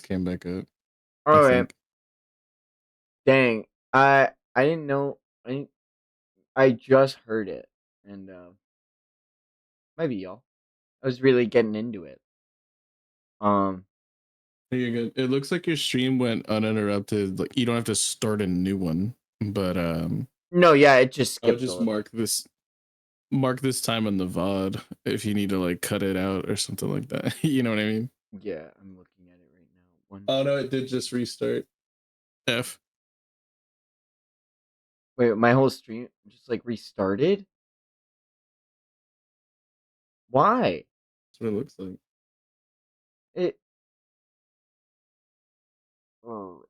just came back up, I All right. think. Dang. I didn't know. I just heard it, and maybe y'all. I was really getting into it. Um. You're good. It looks like your stream went uninterrupted. Like you don't have to start a new one, but No, yeah, it just I would skipped a just little. mark this time on the VOD if you need to like cut it out or something like that. You know what I mean? Yeah, I'm looking at it right now. One Oh no, second. it did just restart. F. Wait, my whole stream just like restarted. Why? That's what it looks like. It. Oh,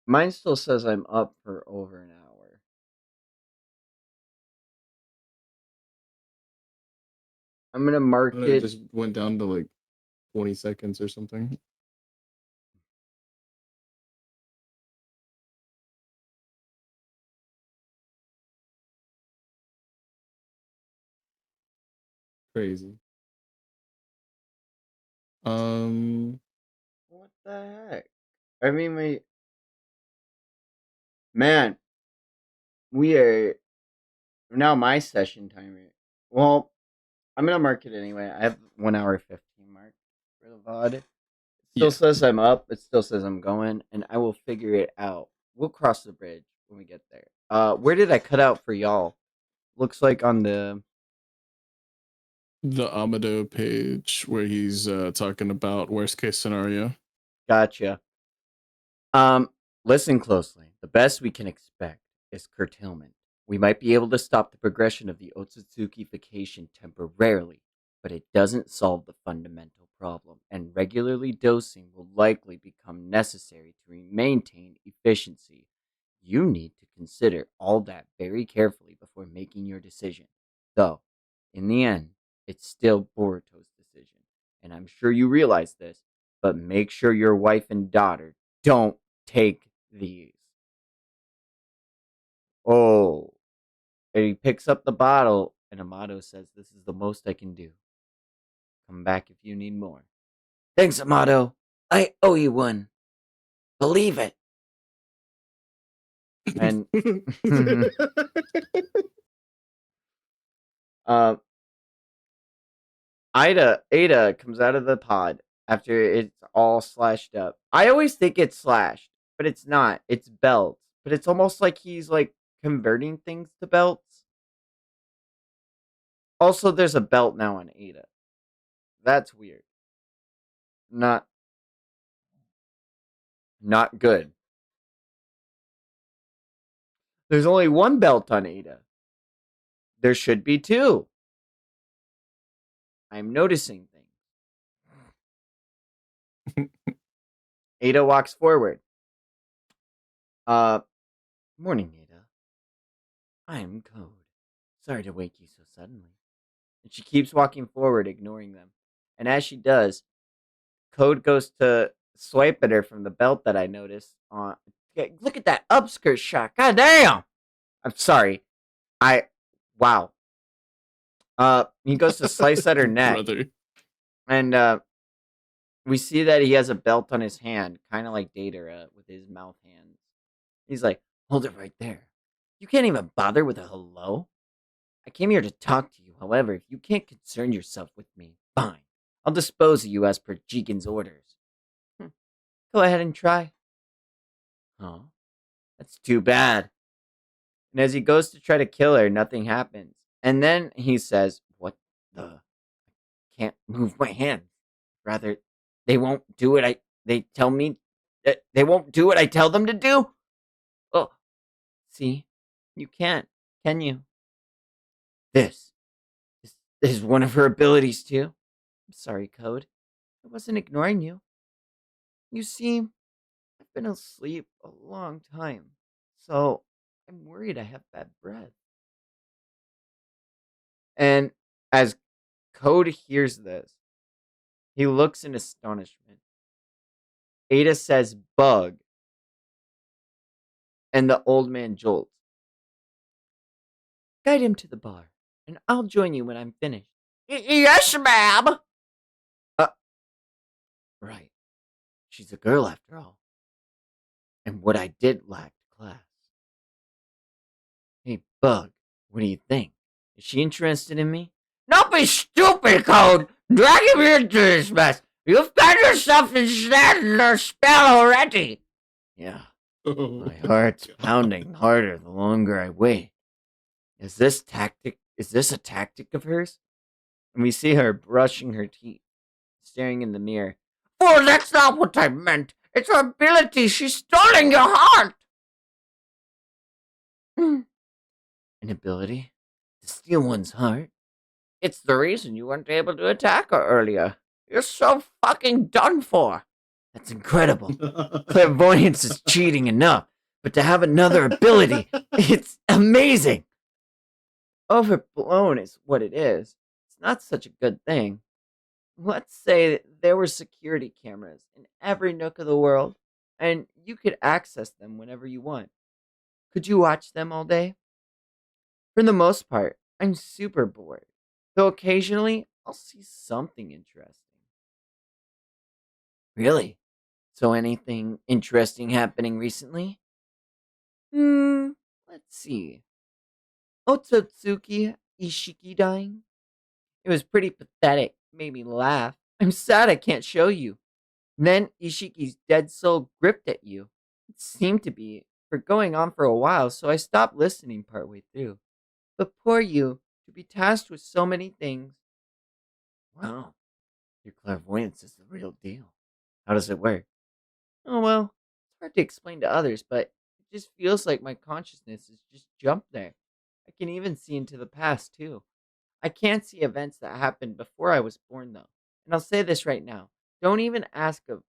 mine still says I'm up for over an hour. I'm gonna I mark don't know, it it. just went down to like 20 seconds or something. Crazy. Um, What the heck? I mean, man, we are now my session timer. Well, I'm gonna mark it anyway. I have 1 hour 15 mark for the VOD. It still yeah. says I'm up. It still says I'm going, and I will figure it out. We'll cross the bridge when we get there. Where did I cut out for y'all? Looks like on the. The Amado page where he's talking about worst case scenario. Gotcha. Um, Listen closely. The best we can expect is curtailment. We might be able to stop the progression of the Otsutsukification temporarily, but it doesn't solve the fundamental problem, and regularly dosing will likely become necessary to maintain efficiency. You need to consider all that very carefully before making your decision. Though, in the end, it's still Boruto's decision, and I'm sure you realize this, but make sure your wife and daughter don't take these. Oh, and he picks up the bottle, and Amato says, "This is the most I can do. Come back if you need more." Thanks, Amato. I owe you one. Believe it. And uh, Ada comes out of the pod after it's all slashed up. I always think it's slashed, but it's not. It's belts. But it's almost like he's like converting things to belts. Also, there's a belt now on Ada. That's weird. Not not good. There's only one belt on Ada. There should be two. I'm noticing things. Ada walks forward. Uh, Morning, Ada. I'm Code. Sorry to wake you so suddenly. And she keeps walking forward, ignoring them. And as she does, Code goes to swipe at her from the belt that I noticed. Look at that upskirt shot. God damn! I'm sorry. I. Wow. He goes to slice at her neck. Brother. And, we see that he has a belt on his hand, kind of like Datara with his mouth hands. He's like, "Hold it right there. You can't even bother with a hello? I came here to talk to you. However, if you can't concern yourself with me, fine. I'll dispose of you as per Jigen's orders." "Hmm, Go ahead and try." "Huh? That's too bad." And as he goes to try to kill her, nothing happens. And then he says, "What the? Can't move my hands. Rather, they won't do what they tell me that they won't do what I tell them to do." "Oh, see, you can't, can you?" This is one of her abilities too. "I'm sorry, Code. I wasn't ignoring you. You see, I've been asleep a long time, so I'm worried I have bad breath." And as Code hears this, he looks in astonishment. Ada says bug, and the old man jolts. "Guide him to the bar, and I'll join you when I'm finished." Yes, ma'am." Uh, Right. She's a girl after all. And what I did lacked class. Hey, Bug, what do you think? Is she interested in me? Don't be stupid, Code! Dragging me into this mess! You've got yourself ensnared in her spell already! Yeah, Oh my my heart's god. pounding harder the longer I wait. Is this a tactic of hers? And we see her brushing her teeth, staring in the mirror. Oh, that's not what I meant! It's her ability! She's stealing your heart! An ability? To steal one's heart? It's the reason you weren't able to attack her earlier. You're so fucking done for. That's incredible. Clairvoyance is cheating enough, but to have another ability, it's amazing. Overblown is what it is. It's not such a good thing. Let's say there were security cameras in every nook of the world, and you could access them whenever you want. Could you watch them all day? For the most part, I'm super bored, though occasionally I'll see something interesting. Really? So anything interesting happening recently? Hmm, let's see. Otsutsuki Ishiki dying? It was pretty pathetic, made me laugh. I'm sad I can't show you. Then Ishiki's dead soul gripped at you. It seemed to be for going on for a while, so I stopped listening partway through. But poor you, to be tasked with so many things. Wow, your clairvoyance is the real deal. How does it work? Oh, well, it's hard to explain to others, but it just feels like my consciousness has just jumped there. I can even see into the past, too. I can't see events that happened before I was born, though. And I'll say this right now. Don't even ask of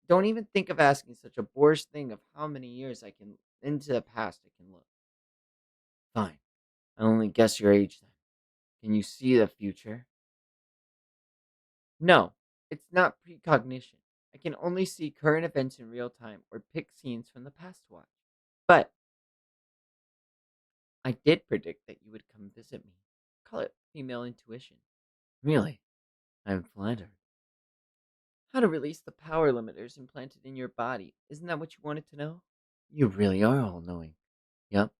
don't even think of asking such a boorish thing of how many years I can into the past I can look. Fine. I only guess your age then. Can you see the future? No, it's not precognition. I can only see current events in real time or pick scenes from the past to watch. But I did predict that you would come visit me. Call it female intuition. Really? I'm flattered. How to release the power limiters implanted in your body. Isn't that what you wanted to know? You really are all knowing. Yep.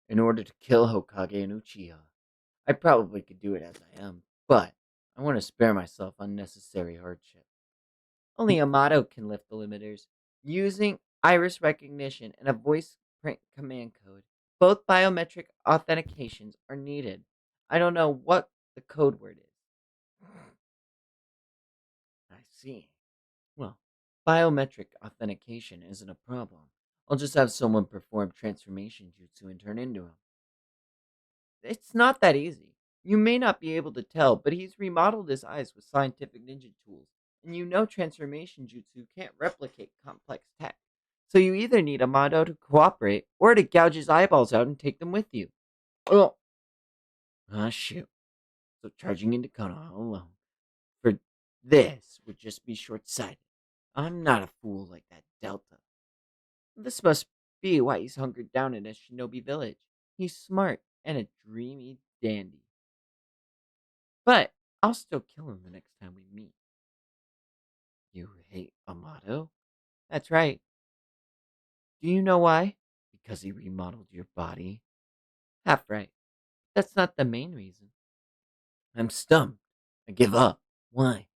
In order to kill Hokage and Uchiha. I probably could do it as I am, but I want to spare myself unnecessary hardship. Only Amato can lift the limiters using iris recognition and a voice print command code. Both biometric authentications are needed. I don't know what the code word is. I see. Well, biometric authentication isn't a problem. I'll just have someone perform transformation jutsu and turn into him. It's not that easy. You may not be able to tell, but he's remodeled his eyes with scientific ninja tools, and you know transformation jutsu can't replicate complex tech. So you either need Amado to cooperate or to gouge his eyeballs out and take them with you. Oh, shoot. So charging into Konoha alone for this would just be short sighted. I'm not a fool like that Delta. This must be why he's hunkered down in a shinobi village. He's smart and a dreamy dandy. But I'll still kill him the next time we meet. You hate Amato? That's right. Do you know why? Because he remodeled your body? Half right. That's not the main reason. I'm stumped. I give up. Why?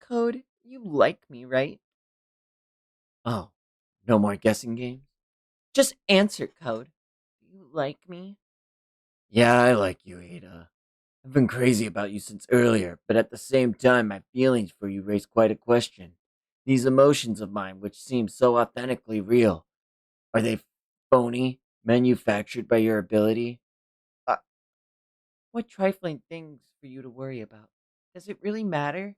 Code, you like me, right? Oh, no more guessing games? Just answer, Code. Do you like me? Yeah, I like you, Ada. I've been crazy about you since earlier, but at the same time, my feelings for you raise quite a question. These emotions of mine, which seem so authentically real, are they phony, manufactured by your ability? Uh, what trifling things for you to worry about? Does it really matter?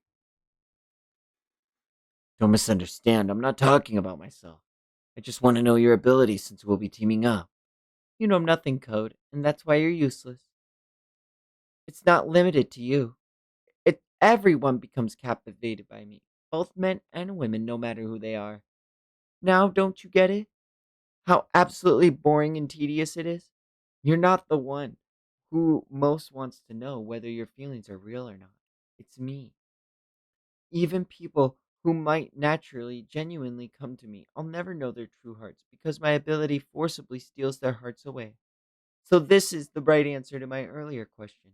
Don't misunderstand. I'm not talking about myself. I just want to know your ability since we'll be teaming up. You know nothing, Code, and that's why you're useless. It's not limited to you. Everyone becomes captivated by me, both men and women, no matter who they are. Now, don't you get it? How absolutely boring and tedious it is? You're not the one who most wants to know whether your feelings are real or not. It's me. Even people who might naturally, genuinely come to me. I'll never know their true hearts because my ability forcibly steals their hearts away. So, this is the right answer to my earlier question.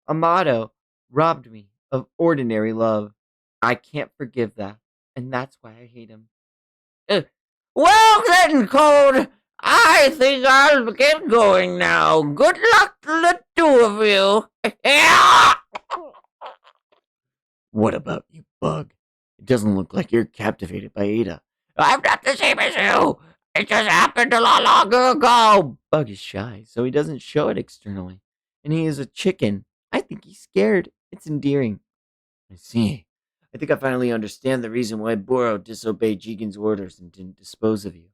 Amato robbed me of ordinary love. I can't forgive that, and that's why I hate him. Uh, well then, Code, I think I'll get going now. Good luck to the two of you. What about you, Bug? It doesn't look like you're captivated by Ada. I'm not the same as you. It just happened a lot longer ago. Bug is shy, so he doesn't show it externally. And he is a chicken. I think he's scared. It's endearing. I see. I think I finally understand the reason why Boro disobeyed Jigen's orders and didn't dispose of you.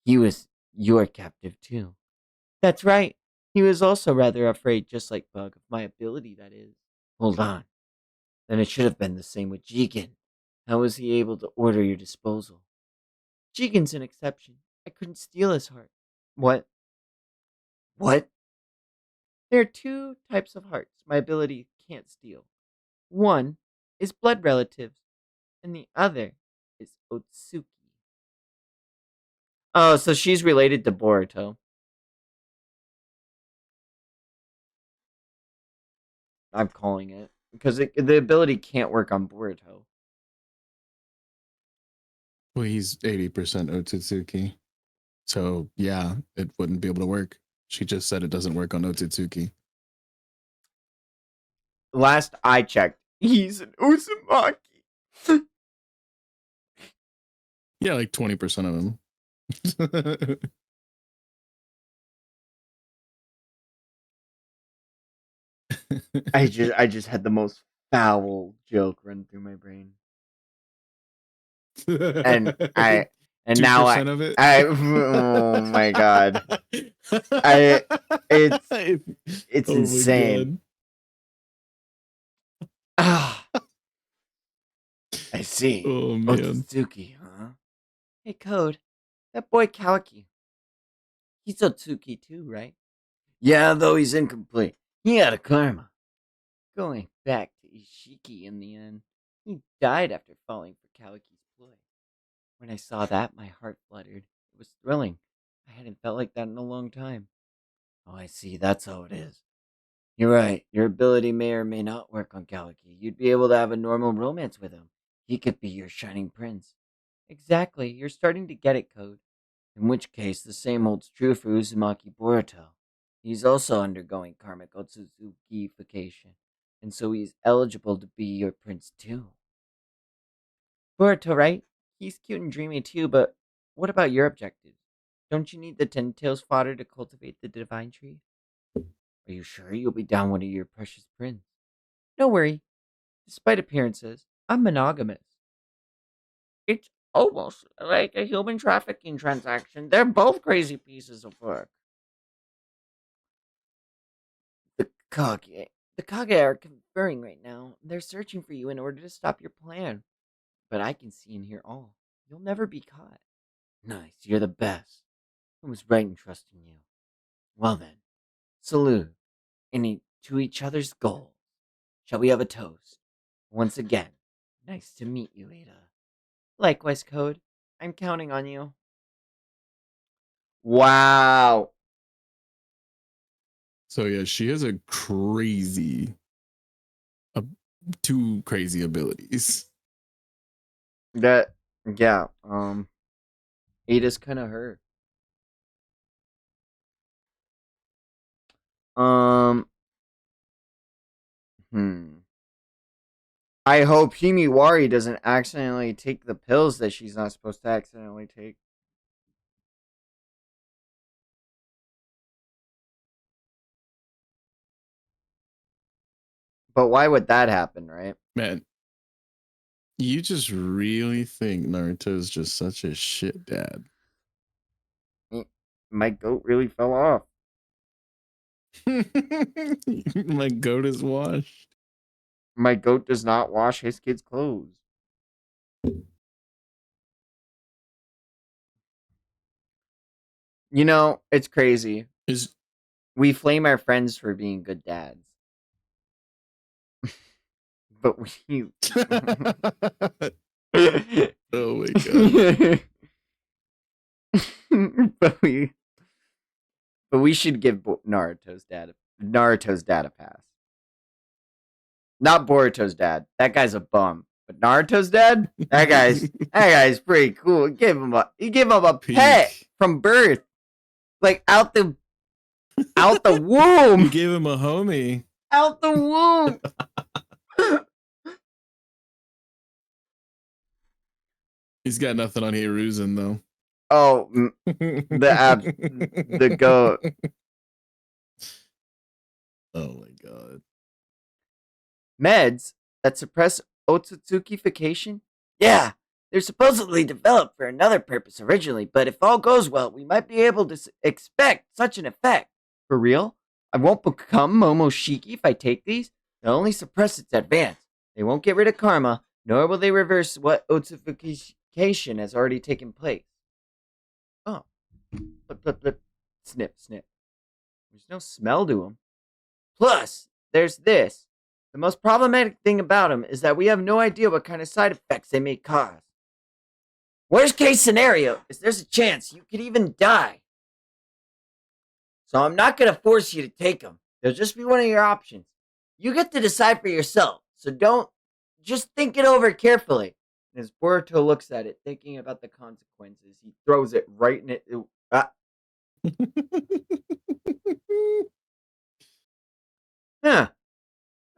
He was your captive, too. That's right. He was also rather afraid, just like Bug, of my ability, that is. Hold on. Then it should have been the same with Jigen. How was he able to order your disposal? Jigen's an exception. I couldn't steal his heart. What? What? There are two types of hearts my ability can't steal. One is blood relatives, and the other is Otsuki. Oh, so she's related to Boruto. I'm calling it. Because the ability can't work on Boruto. Well, he's 80% Otsutsuki. So, yeah, it wouldn't be able to work. She just said it doesn't work on Otsutsuki. Last I checked, he's an Uzumaki. Yeah, like 20% of them. I just had the most foul joke run through my brain. And I and now 2% of it. I oh my god. I it's it's Oh my insane. god. Ah, I see. Oh man. Otsutsuki, huh? Hey Code, that boy Kawaki. He's Otsuki too, right? Yeah, though he's incomplete. He had a karma. Going back to Ishiki in the end. He died after falling for Kawaki's ploy. When I saw that, my heart fluttered. It was thrilling. I hadn't felt like that in a long time. Oh, I see. That's how it is. You're right. Your ability may or may not work on Kawaki. You'd be able to have a normal romance with him. He could be your shining prince. Exactly. You're starting to get it, Code. In which case, the same holds true for Uzumaki Boruto. He's also undergoing karmic Otsutsukification, and so he's eligible to be your prince too. Boruto, right? He's cute and dreamy too, but what about your objectives? Don't you need the Ten Tails fodder to cultivate the divine tree? Are you sure you'll be down with your precious prince? Don't worry. Despite appearances, I'm monogamous. It's almost like a human trafficking transaction. They're both crazy pieces of work. The Kage. The Kage are conferring right now. They're searching for you in order to stop your plan. But I can see and hear all. You'll never be caught. Nice, you're the best. I was right in trusting you. Well then, salute. To each other's goals. Shall we have a toast? Once again, nice to meet you, Ada. Likewise, Code. I'm counting on you. Wow. So yeah, she has a crazy, uh, two crazy abilities. That, yeah, Ada's kind of her. Um, hmm. I hope Himiwari doesn't accidentally take the pills that she's not supposed to accidentally take. But why would that happen, right? Man, you just really think Naruto is just such a shit dad. My goat really fell off. My goat is washed. My goat does not wash his kids' clothes. You know, it's crazy. Is We flame our friends for being good dads. But we god. but we but we should give Naruto's dad a pass. Not Boruto's dad. That guy's a bum. But Naruto's dad, that guy's pretty cool. He gave him a pet Peak. from birth, like out the You womb, gave him a homie. out the womb. He's got nothing on Hiruzen though. Oh, the goat. Oh my god. Meds that suppress Otsutsukification? Yeah, they're supposedly developed for another purpose originally, but if all goes well, we might be able to expect such an effect. For real? I won't become Momoshiki if I take these? They'll only suppress its advance. They won't get rid of karma, nor will they reverse what Otsutsukification has already taken place. Oh. Blip, blip, blip. Snip, snip. There's no smell to them. Plus, there's this. The most problematic thing about them is that we have no idea what kind of side effects they may cause. Worst case scenario is there's a chance you could even die. So I'm not going to force you to take them. They'll just be one of your options. You get to decide for yourself, so just think it over carefully. And as Boruto looks at it, thinking about the consequences, he throws it right in it. Huh.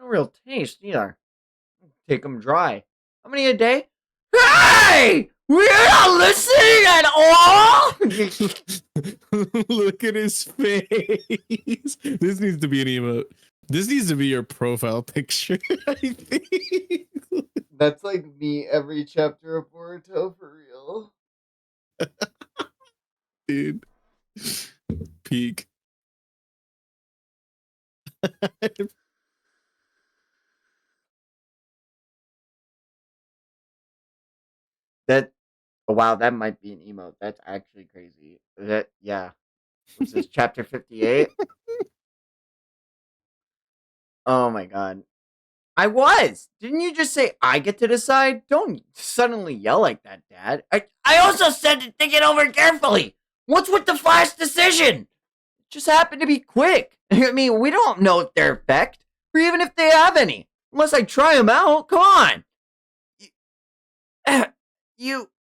No real taste either. Take them dry. How many a day? Hey! We're not listening at all! Look at his face. This needs to be an emote. This needs to be your profile picture, I think. That's like me every chapter of Boruto for real. Dude. Peak. That oh, wow, that might be an emote. That's actually crazy. That yeah. What's this chapter 58? Oh my god. I was. Didn't you just say I get to decide? Don't suddenly yell like that, Dad. I also said to think it over carefully. What's with the flash decision? It just happened to be quick. I mean, we don't know their effect, or even if they have any, unless I try them out. Come on. You,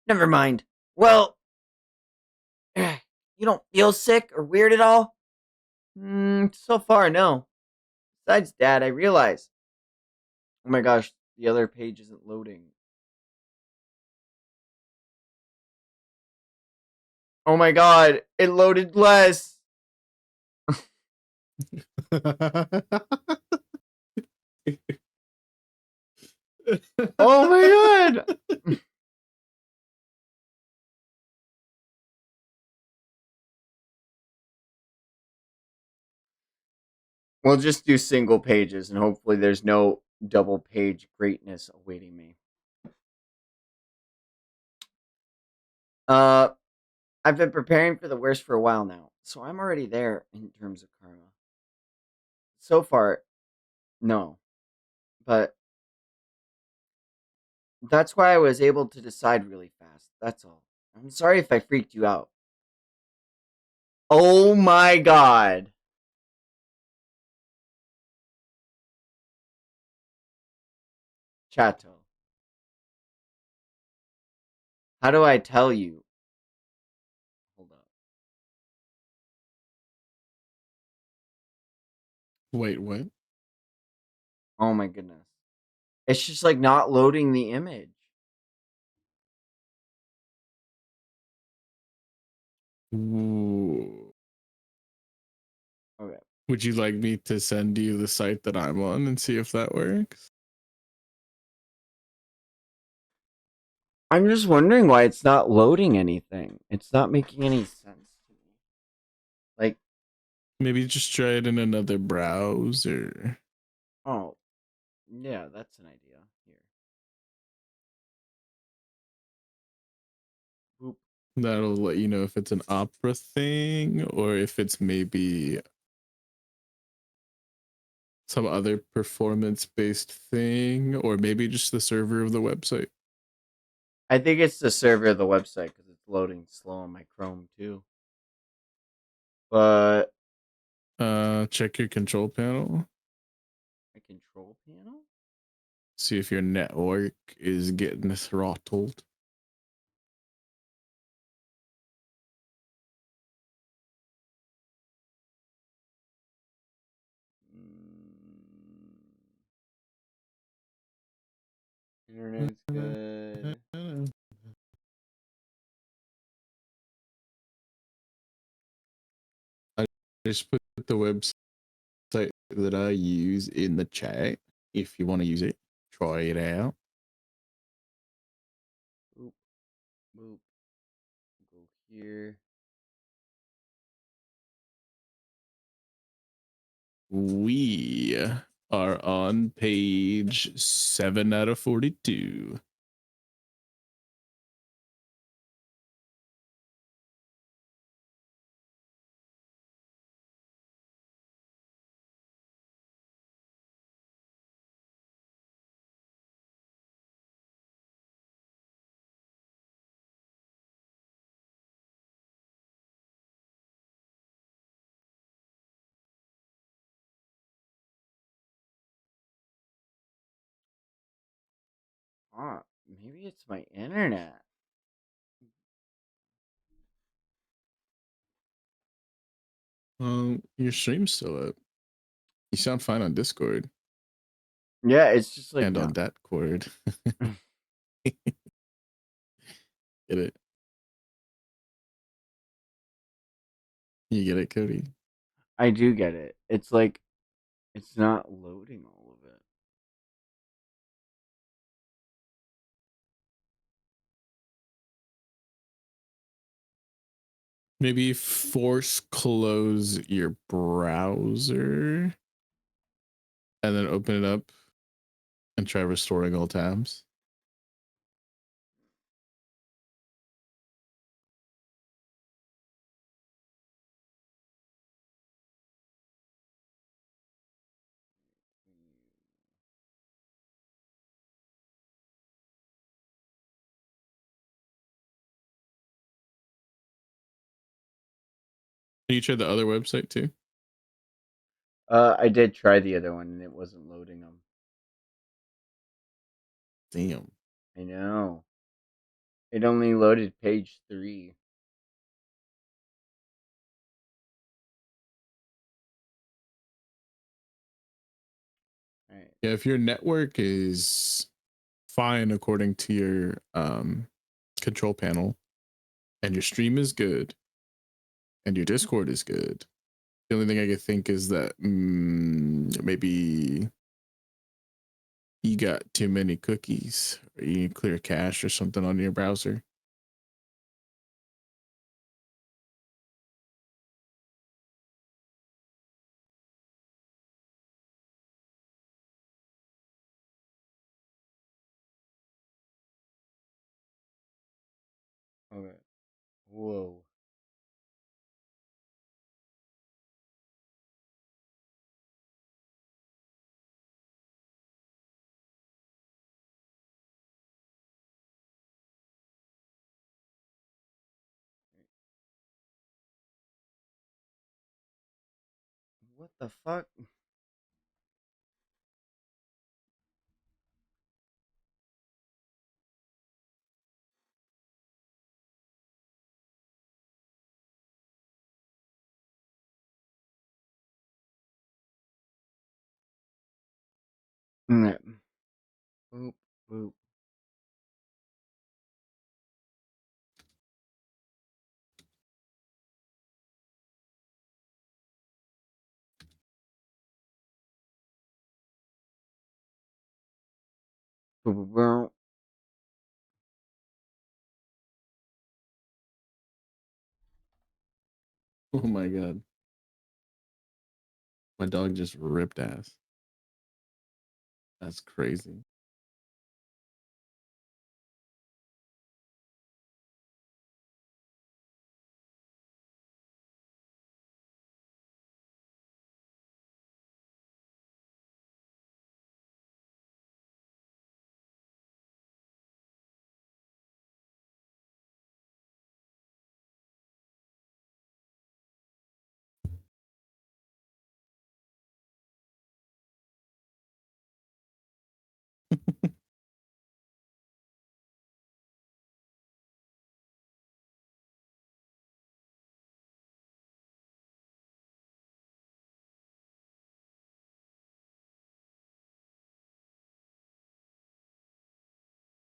never mind. Well, you don't feel sick or weird at all? So far, no. Besides, Dad, I realize. Oh my gosh, the other page isn't loading. Oh my god, it loaded less. Oh my god. We'll just do single pages and hopefully there's no double page greatness awaiting me. Uh I've been preparing for the worst for a while now, so I'm already there in terms of karma. So far, no. But that's why I was able to decide really fast. That's all. I'm sorry if I freaked you out. Oh my god. Chato. How do I tell you? Hold up. Wait, what? Oh my goodness. It's just like not loading the image. Ooh. Okay. Would you like me to send you the site that I'm on and see if that works? I'm just wondering why it's not loading anything. It's not making any sense to me. Like, Maybe just try it in another browser. oh, yeah, that's an idea. Here. Boop. That'll let you know if it's an opera thing or if it's maybe some other performance based thing, or maybe just the server of the website. I think it's the server of the website because it's loading slow on my Chrome too. But Check your control panel. my control panel? See if your network is getting throttled. Mm, internet's good. I just put the website that I use in the chat. If you want to use it, try it out. Boop, boop. Go here. We are on page 7 out of 42. Ah, maybe it's my internet. Your stream's still up. You sound fine on Discord Yeah, it's just like and on not. that cord. Get it? You get it, Cody? I do get it. It's like it's not loading all of it. Maybe force close your browser and then open it up and try restoring all tabs. Can you try the other website too? I did try the other one and it wasn't loading them. Damn. I know. It only loaded page 3. All right. Yeah, if your network is fine according to your control panel and your stream is good and your Discord is good, the only thing I could think is that maybe you got too many cookies or you need clear cache or something on your browser. Okay. Whoa. What the fuck? Mm, boop, boop. Boop, boop, boop. Oh my god. My dog just ripped ass. That's crazy.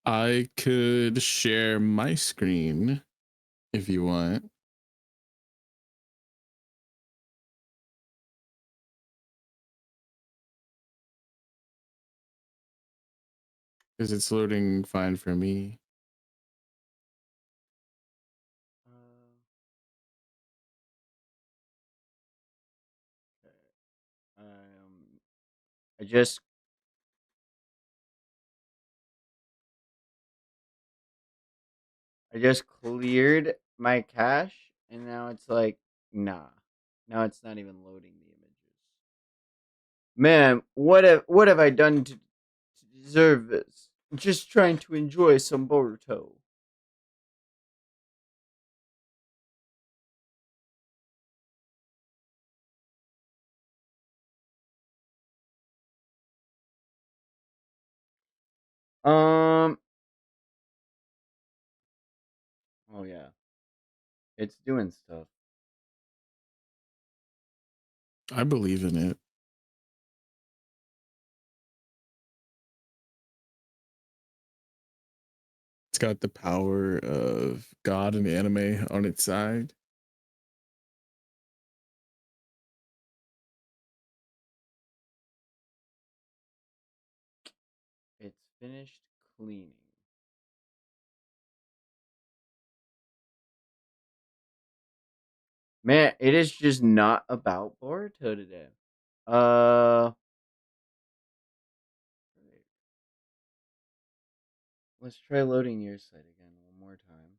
I could share my screen if you want. Because it's loading fine for me. I just cleared my cache, and now it's like, nah. Now it's not even loading the images. Man, what have I done to deserve this? I'm just trying to enjoy some Boruto. Um. Oh yeah, it's doing stuff. I believe in it. It's got the power of God and anime on its side. It's finished cleaning. Man, it is just not about Boruto today. Let's try loading your site again one more time.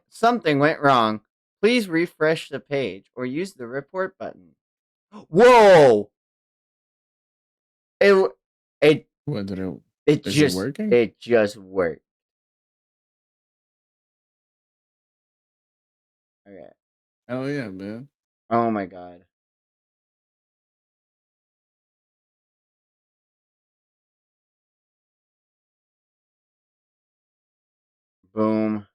Something went wrong. Please refresh the page or use the report button. Whoa! It it What did it? it Is it just working? worked. Okay. Oh yeah, man. Oh my god. Boom.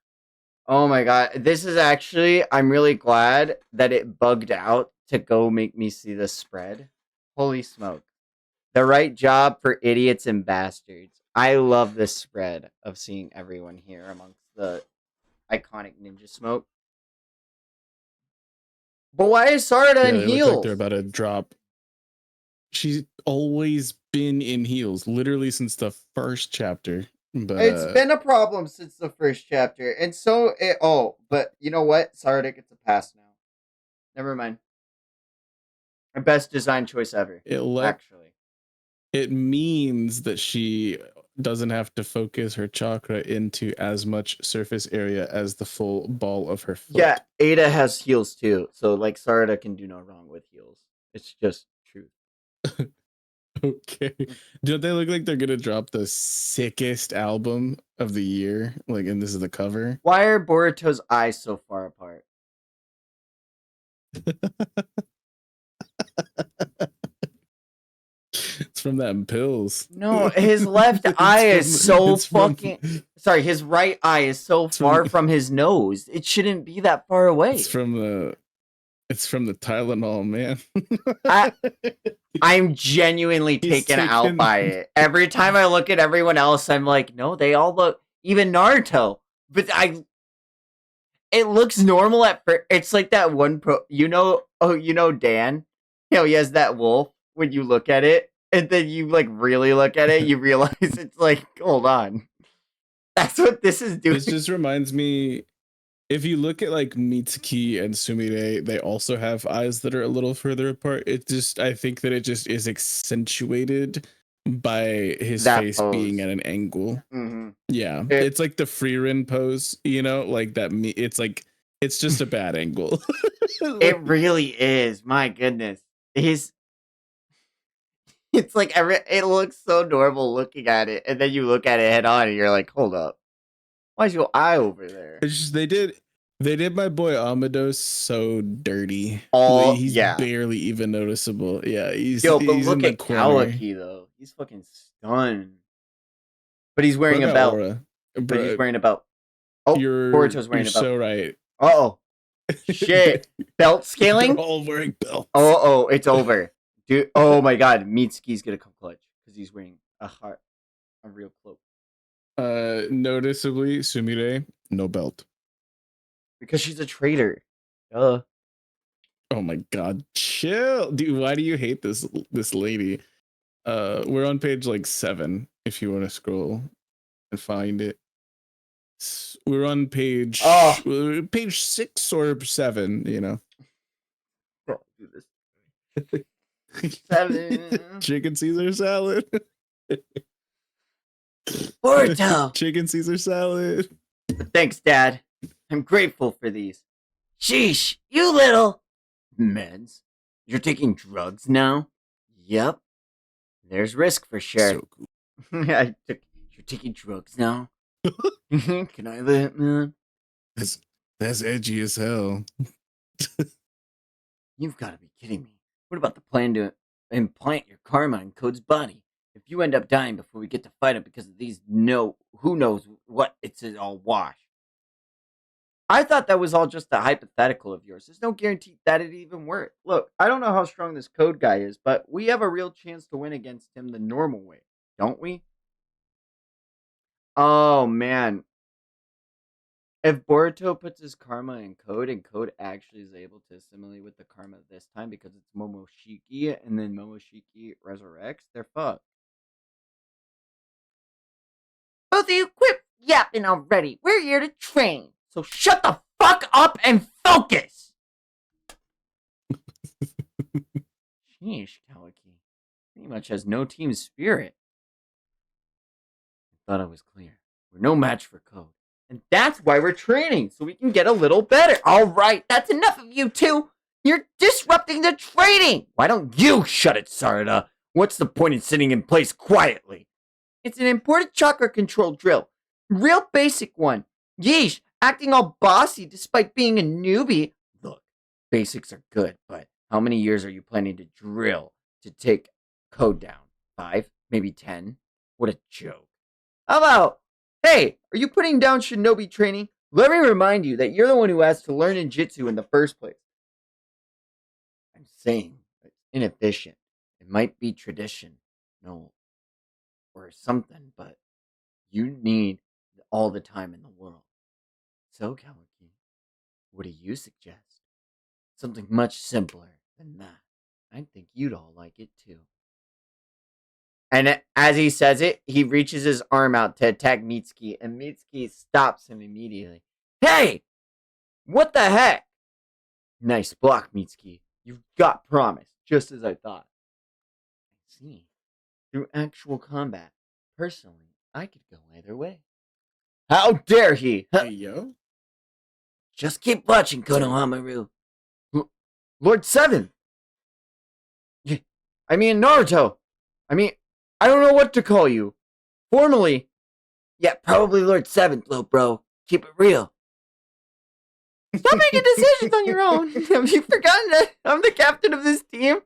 Oh my god. This is actually, I'm really glad that it bugged out to go make me see the spread. Holy smoke. The right job for idiots and bastards. I love this spread of seeing everyone here amongst the iconic ninja smoke. But why is Sarada Yeah, in they look like they're heels? about to drop. She's always been in heels, literally since the first chapter. But It's been a problem since the first chapter. And so it but you know what? Sarada gets a pass now. Never mind. Best design choice ever. it Actually. it means that she doesn't have to focus her chakra into as much surface area as the full ball of her Yeah, foot. Ada has heels too. So like Sarada can do no wrong with heels. It's just truth. Okay. Don't they look like they're gonna drop the sickest album of the year? Like, and this is the cover. Why are Boruto's eyes so far apart? It's from them pills. No, his left eye is so it's from fucking. Sorry, his right eye is so it's from far from his nose. It shouldn't be that far it's away. from the Tylenol, man. I I'm genuinely He's taken out taking by it. Every time I look at everyone else, I'm like, no, they all look, even Naruto. But it looks normal at first. It's like that one Dan. You know, he has that wolf. When you look at it, and then you like really look at it, you realize it's like, hold on. That's what this is doing. This just reminds me, if you look at like Mitsuki and Sumire, they also have eyes that are a little further apart. It just, I think that it just is accentuated by his That face being pose. at an angle. Mm-hmm. Yeah, It it's like the Freerin pose, like that. It's like it's just a bad angle. it really is. My goodness. He's it's like it looks so normal looking at it, and then you look at it head on, and you're like, "Hold up, why's your eye over there?" It's just they did my boy Amados so dirty. All He's yeah, barely even noticeable. Yeah, he's yo, but he's in look the at corner. Kawaki though. He's fucking stunned, but he's What wearing a about belt. Aura, But he's bro? wearing a belt. Oh, You're Boruto's you're wearing a belt. so right. Uh oh, shit, belt They're scaling. all wearing belts. Oh, it's over, dude. Oh my god, Mitsuki's gonna come clutch because he's wearing a real cloak. Noticeably, Sumire, no belt. Because she's a traitor. Duh. Oh my god, chill, dude. Why do you hate this lady? We're on page like 7. If you want to scroll and find it, we're on Oh, page 6 or 7. bro, do this. 7. Chicken Caesar salad. Boruto. Chicken Caesar salad. Thanks, Dad. I'm grateful for these. Sheesh, you little meds. You're taking drugs now? Yep. There's risk for sure. So cool. You're taking drugs now? Can I live, man? That's edgy as hell. You've got to be kidding me. What about the plan to implant your karma in Code's body? If you end up dying before we get to fight him because of these who knows what, it's all wash. I thought that was all just a hypothetical of yours. There's no guarantee that it even worked. Look, I don't know how strong this Code guy is, but we have a real chance to win against him the normal way, don't we? Oh man. If Boruto puts his karma in Code and Code actually is able to assimilate with the karma this time because it's Momoshiki and then Momoshiki resurrects, they're fucked. Both of you quit yapping already. We're here to train. So shut the fuck up and focus! Sheesh, Kawaki. Pretty much has no team spirit. I thought I was clear. We're no match for Code. And that's why we're training, so we can get a little better. Alright, that's enough of you two. You're disrupting the training. Why don't you shut it, Sarada? What's the point in sitting in place quietly? It's an important chakra control drill. Real basic one. Yeesh, acting all bossy despite being a newbie. Look, basics are good, but how many years are you planning to drill to take Code down? 5? Maybe 10? What a joke. How about, hey, are you putting down shinobi training? Let me remind you that you're the one who asked to learn ninjutsu in the first place. I'm saying it's inefficient. It might be tradition. No, or something, but you need all the time in the world. So, Kawaki, what do you suggest? Something much simpler than that. I think you'd all like it too. And as he says it, he reaches his arm out to attack Mitsuki, and Mitsuki stops him immediately. Hey! What the heck? Nice block, Mitsuki. You've got promise, just as I thought. I see. Through actual combat, personally, I could go either way. How dare he? Hey yo. Just keep watching, Konohamaru. Lord Seven. I mean, Naruto. I mean, I don't know what to call you. Formally. Yeah, probably Lord Seventh, little bro. Keep it real. Stop making decisions on your own. Have you forgotten that I'm the captain of this team?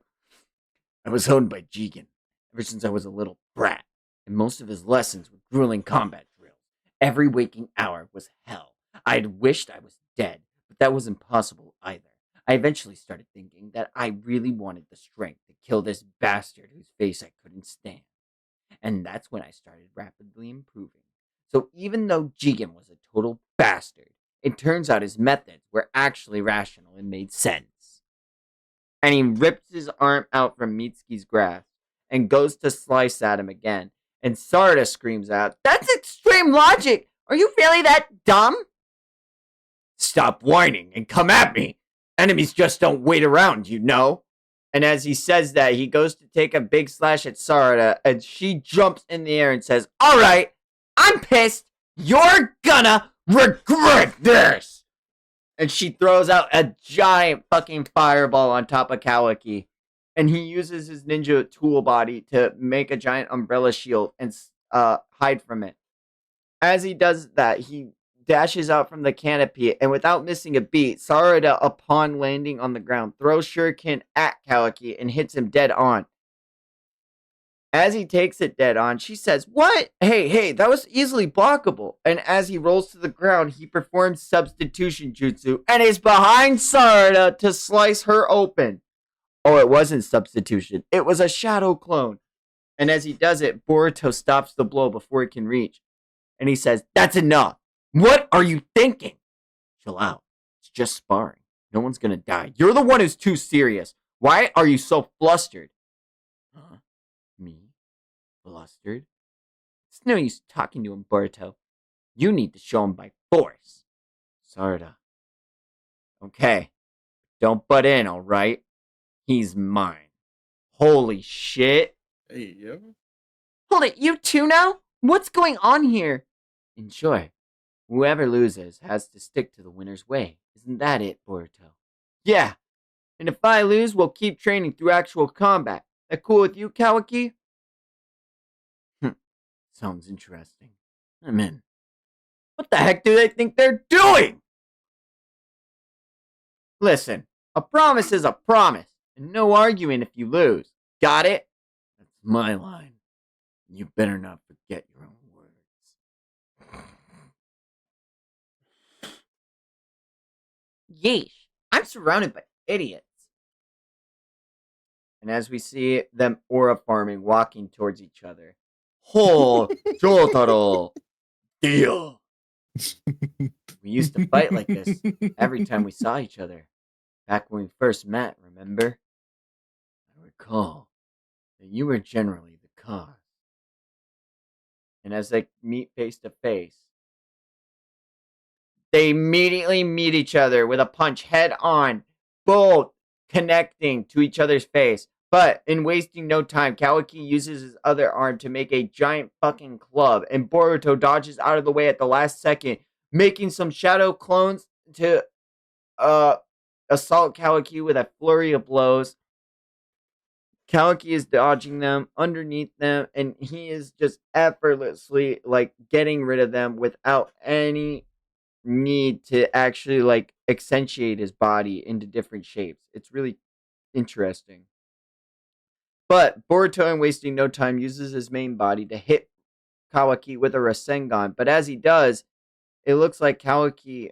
I was honed by Jigen ever since I was a little brat, and most of his lessons were grueling combat drills. Every waking hour was hell. I'd wished I was dead, but that was impossible either. I eventually started thinking that I really wanted the strength to kill this bastard whose face I couldn't stand. And that's when I started rapidly improving. So even though Jigen was a total bastard, it turns out his methods were actually rational and made sense. And he rips his arm out from Mitsuki's grasp and goes to slice at him again. And Sarda screams out, "That's extreme logic! Are you really that dumb? Stop whining and come at me. Enemies just don't wait around, you know? And as he says that, he goes to take a big slash at Sarada, and she jumps in the air and says, All right, I'm pissed. You're gonna regret this. And she throws out a giant fucking fireball on top of Kawaki. And he uses his ninja tool body to make a giant umbrella shield and hide from it. As he does that, he dashes out from the canopy, and without missing a beat, Sarada, upon landing on the ground, throws Shuriken at Kawaki and hits him dead on. As he takes it dead on, she says, What? Hey, that was easily blockable. And as he rolls to the ground, he performs substitution jutsu and is behind Sarada to slice her open. Oh, it wasn't substitution. It was a shadow clone. And as he does it, Boruto stops the blow before it can reach. And he says, That's enough. What are you thinking? Chill out. It's just sparring. No one's gonna die. You're the one who's too serious. Why are you so flustered? Huh? Me? Flustered? It's no use talking to him, Boruto. You need to show him by force. Sarda. Okay. Don't butt in, alright? He's mine. Holy shit. Hey, yo. Hold it, you two now? What's going on here? Enjoy. Whoever loses has to stick to the winner's way. Isn't that it, Boruto? Yeah. And if I lose, we'll keep training through actual combat. That cool with you, Kawaki? Sounds interesting. I'm in. What the heck do they think they're doing? Listen, a promise is a promise, and no arguing if you lose. Got it? That's my line. You better not forget your own words. Yeesh, I'm surrounded by idiots. And as we see them aura farming, walking towards each other. Ho, Jotaro, deal. We used to fight like this every time we saw each other. Back when we first met, remember? I recall that you were generally the cause. And as they meet face to face, they immediately meet each other with a punch head on, both connecting to each other's face. But in wasting no time, Kawaki uses his other arm to make a giant fucking club, and Boruto dodges out of the way at the last second, making some shadow clones to assault Kawaki with a flurry of blows. Kawaki is dodging them underneath them, and he is just effortlessly like getting rid of them without any need to actually like accentuate his body into different shapes. It's really interesting. But Boruto, in wasting no time, uses his main body to hit Kawaki with a Rasengan. But as he does, it looks like Kawaki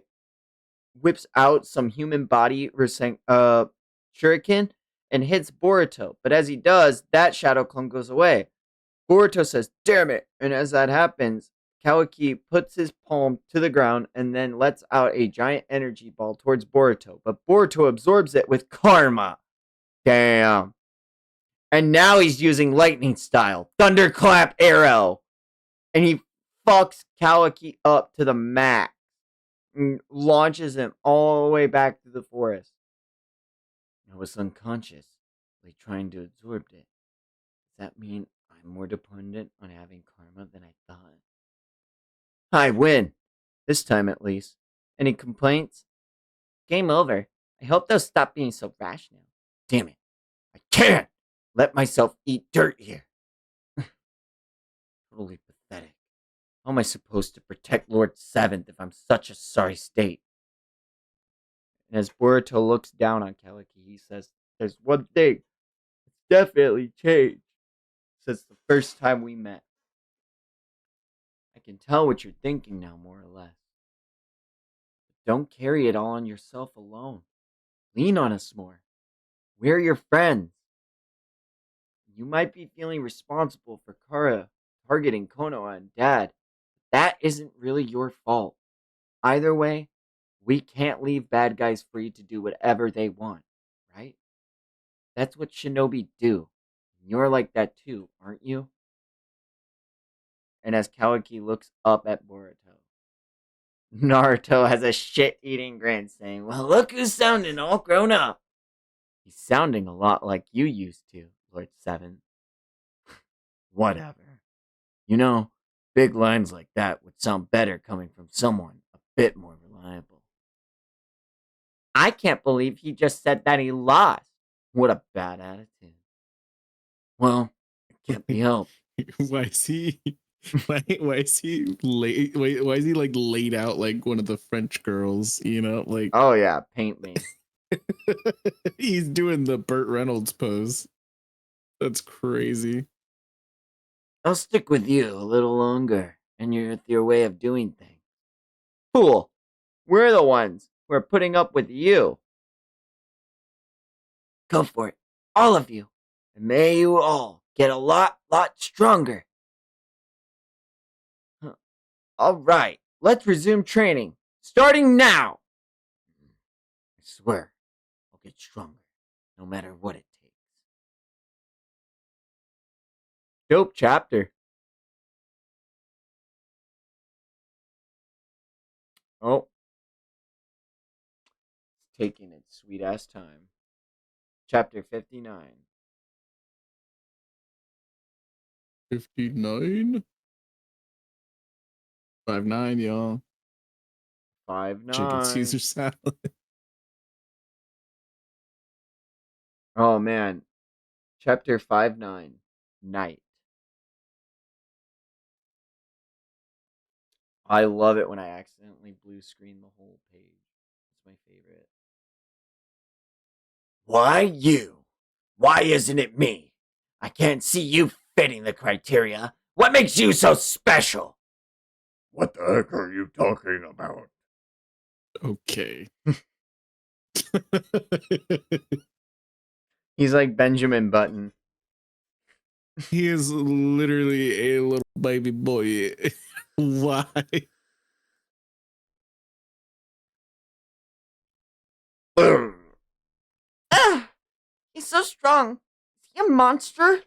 whips out some human body shuriken and hits Boruto. But as he does, that shadow clone goes away. Boruto says, Damn it! And as that happens, Kawaki puts his palm to the ground and then lets out a giant energy ball towards Boruto. But Boruto absorbs it with karma. Damn. And now he's using lightning style. Thunderclap arrow. And he fucks Kawaki up to the max. And launches him all the way back to the forest. I was unconscious, like trying to absorb it. Does that mean I'm more dependent on having karma than I thought? I win. This time at least. Any complaints? Game over. I hope they'll stop being so rash now. Damn it. I can't let myself eat dirt here. Totally pathetic. How am I supposed to protect Lord Seventh if I'm such a sorry state? And as Boruto looks down on Kawaki, he says, There's one thing that's definitely changed since the first time we met. I can tell what you're thinking now, more or less. But don't carry it all on yourself alone. Lean on us more. We're your friends. You might be feeling responsible for Kara targeting Konoha and Dad. That isn't really your fault. Either way, we can't leave bad guys free to do whatever they want, right? That's what shinobi do. You're like that too, aren't you? And as Kawaki looks up at Boruto, Naruto has a shit-eating grin, saying, "Well, look who's sounding all grown up." He's sounding a lot like you used to, Lord Seven. Whatever. You know, big lines like that would sound better coming from someone a bit more reliable. I can't believe he just said that he lost. What a bad attitude. Well, it can't be helped. Why is he? Why is he late? Why is he like laid out like one of the French girls? You know, like Oh yeah, paint me. he's doing the Burt Reynolds pose. That's crazy. I'll stick with you a little longer, and you're with your way of doing things. Cool. We're the ones who are putting up with you. Go for it, all of you, and may you all get a lot stronger. Huh. All right, let's resume training, starting now. I swear, I'll get stronger, no matter what it takes. Dope chapter. Oh, it's taking its sweet ass time. Chapter 59. 59? 59, y'all. 5 Chicken 9. Caesar salad. Oh man. Chapter 5 9. Night. I love it when I accidentally blue screen the whole page. It's my favorite. Why you? Why isn't it me? I can't see you fitting the criteria. What makes you so special? What the heck are you talking about? Okay. He's like Benjamin Button. He is literally a little baby boy. Why? Ah, he's so strong. Is he a monster?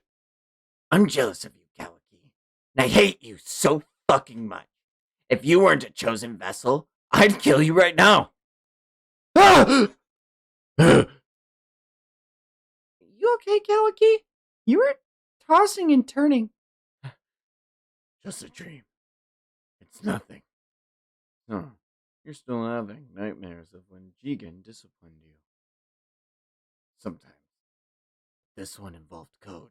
I'm jealous of you, Kaliki. And I hate you so fucking much. If you weren't a chosen vessel, I'd kill you right now. Ah! You okay, Kaliki? You were tossing and turning. Just a dream. It's nothing. Huh. You're still having nightmares of when Jigen disciplined you. Sometimes. This one involved code.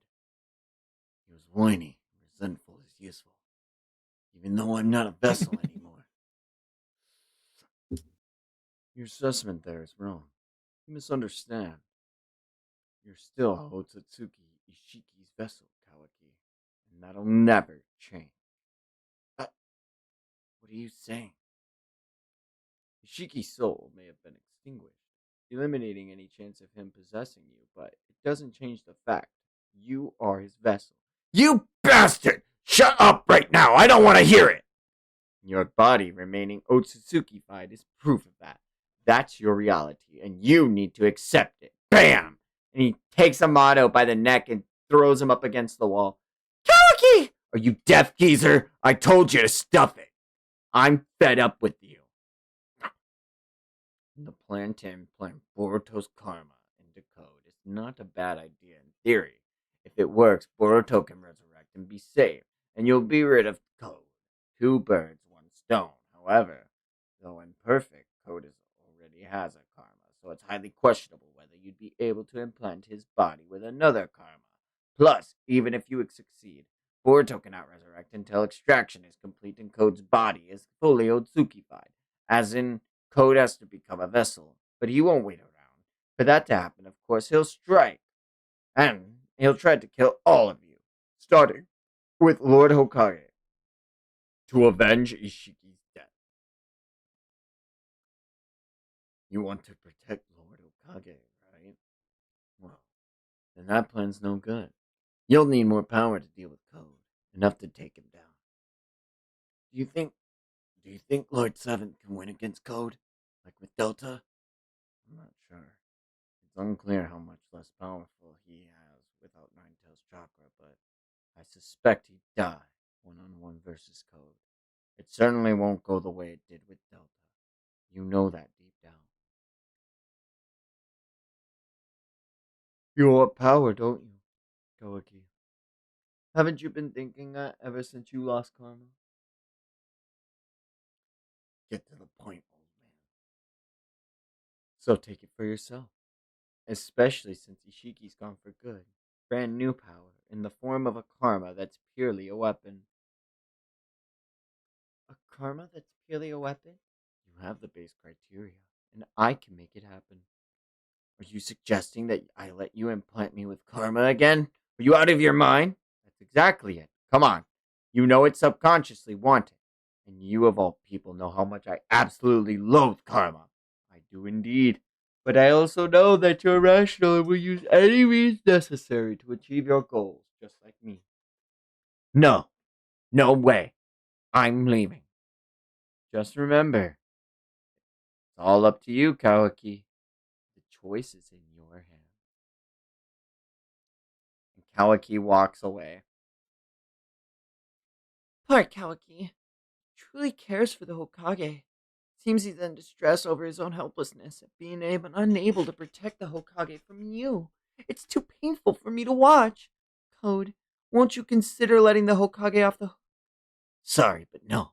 He was whiny, resentful as useful. Even though I'm not a vessel anymore. Your assessment there is wrong. You misunderstand. You're still Hotatsuki Ishiki's vessel, Kawaki. And that'll never change. What are you saying? Ishiki's soul may have been extinguished, eliminating any chance of him possessing you, but it doesn't change the fact you are his vessel. You bastard! Shut up right now! I don't want to hear it! Your body remaining Otsutsuki-fied is proof of that. That's your reality, and you need to accept it. Bam! And he takes Amato by the neck and throws him up against the wall. Kawaki! Are you deaf, geezer? I told you to stuff it. I'm fed up with you. The plan to implant Boruto's karma into code is not a bad idea in theory. If it works, Boruto can resurrect and be safe, and you'll be rid of code. Two birds, one stone. However, though imperfect, code already has a karma, so it's highly questionable whether you'd be able to implant his body with another karma. Plus, even if you would succeed, Boruto cannot resurrect until extraction is complete and Code's body is fully Otsukified, as in Code has to become a vessel, but he won't wait around. For that to happen, of course, he'll strike. And he'll try to kill all of you, starting with Lord Hokage, to avenge Ishiki's death. You want to protect Lord Hokage, right? Well, then that plan's no good. You'll need more power to deal with Code, enough to take him down. Do you think Lord Seven can win against Code? Like with Delta? I'm not sure. It's unclear how much less powerful he has without Nine-Tails chakra, but I suspect he'd die one-on-one versus Code. It certainly won't go the way it did with Delta. You know that deep down. You want power, don't you, Kawaki? Haven't you been thinking that ever since you lost Karma? Get to the point, old man. So take it for yourself. Especially since Ishiki's gone for good. Brand new power in the form of a karma that's purely a weapon. A karma that's purely a weapon? You have the base criteria, and I can make it happen. Are you suggesting that I let you implant me with karma again? Are you out of your mind? That's exactly it. Come on. You know it subconsciously want it. And you of all people know how much I absolutely loathe karma. I do indeed. But I also know that you're rational and will use any means necessary to achieve your goals, just like me. No. No way. I'm leaving. Just remember, it's all up to you, Kawaki. The choice is in your hands. And Kawaki walks away. Poor Kawaki. Truly cares for the Hokage. Seems he's in distress over his own helplessness at being unable to protect the Hokage from you. It's too painful for me to watch. Code, won't you consider letting the Hokage off the hook? Sorry, but no.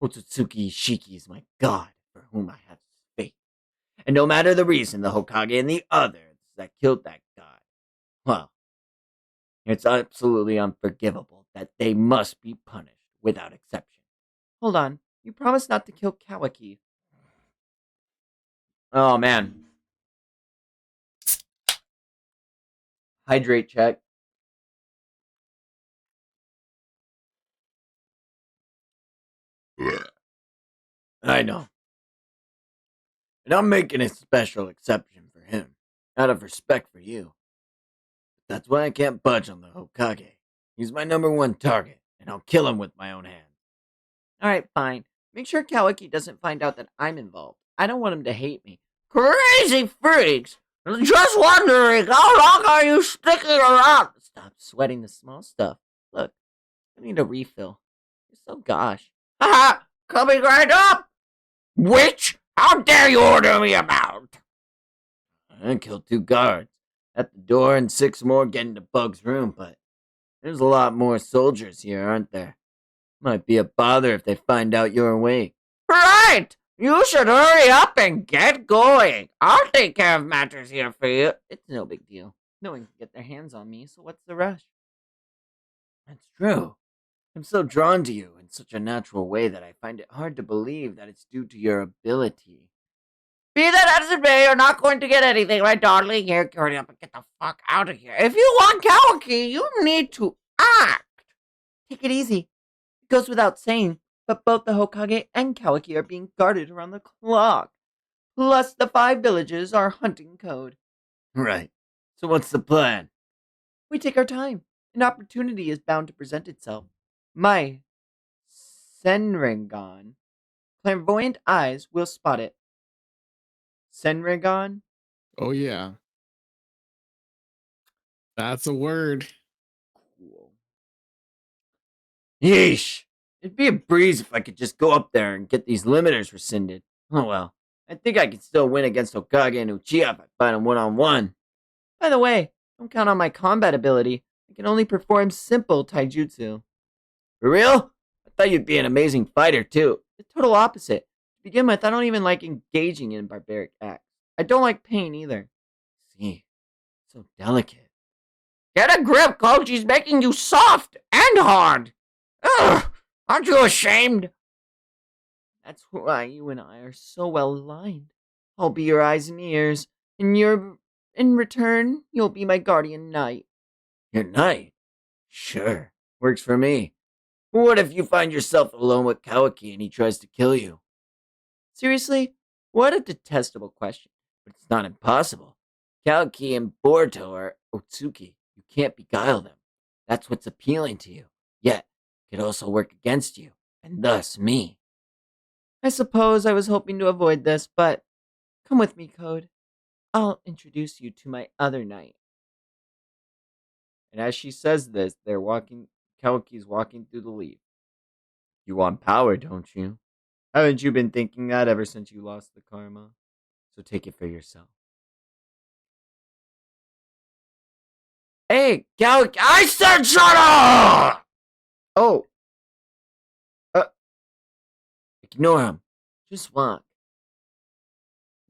Otsutsuki Ishiki is my god, for whom I have faith. And no matter the reason, the Hokage and the others that killed that god, well, it's absolutely unforgivable that they must be punished without exception. Hold on. You promised not to kill Kawaki. Oh, man. Hydrate check. I know. And I'm making a special exception for him, out of respect for you. That's why I can't budge on the Hokage. He's my number one target, and I'll kill him with my own hands. Alright, fine. Make sure Kawaki doesn't find out that I'm involved. I don't want him to hate me. Crazy freaks! Just wondering, how long are you sticking around? Stop sweating the small stuff. Look, I need a refill. You're so gosh. Haha! Coming right up! Witch! How dare you order me about? I killed 2 guards at the door and 6 more getting to Bug's room, but there's a lot more soldiers here, aren't there? Might be a bother if they find out you're awake. Right! You should hurry up and get going. I'll take care of matters here for you. It's no big deal. No one can get their hands on me, so what's the rush? That's true. I'm so drawn to you in such a natural way that I find it hard to believe that it's due to your ability. Be that as it may, you're not going to get anything, my darling. Here, hurry up and get the fuck out of here. If you want Kawaki, you need to act. Take it easy. It goes without saying, but both the Hokage and Kawaki are being guarded around the clock. Plus, the 5 villages are hunting code. Right. So what's the plan? We take our time. An opportunity is bound to present itself. My Senringan, clairvoyant eyes will spot it. Senringan? Oh yeah, that's a word. Cool. Yeesh. It'd be a breeze if I could just go up there and get these limiters rescinded. Oh well. I think I can still win against Hokage and Uchiha if I fight him one-on-one. By the way, don't count on my combat ability. I can only perform simple taijutsu. For real? I thought you'd be an amazing fighter, too. The total opposite. To begin with, I don't even like engaging in barbaric acts. I don't like pain either. See, so delicate. Get a grip, coach. He's making you soft and hard. Ugh, aren't you ashamed? That's why you and I are so well aligned. I'll be your eyes and ears, and in return, you'll be my guardian knight. Your knight? Sure, works for me. What if you find yourself alone with Kawaki and he tries to kill you? Seriously? What a detestable question. But it's not impossible. Kawaki and Boruto are Otsuki. You can't beguile them. That's what's appealing to you. Yet, it could also work against you, and thus me. I suppose I was hoping to avoid this, but come with me, Code. I'll introduce you to my other knight. And as she says this, Kawaki's walking through the leaf. You want power, don't you? Haven't you been thinking that ever since you lost the karma? So take it for yourself. Hey, Gal, I said shut up! Oh, uh, ignore him. Just walk.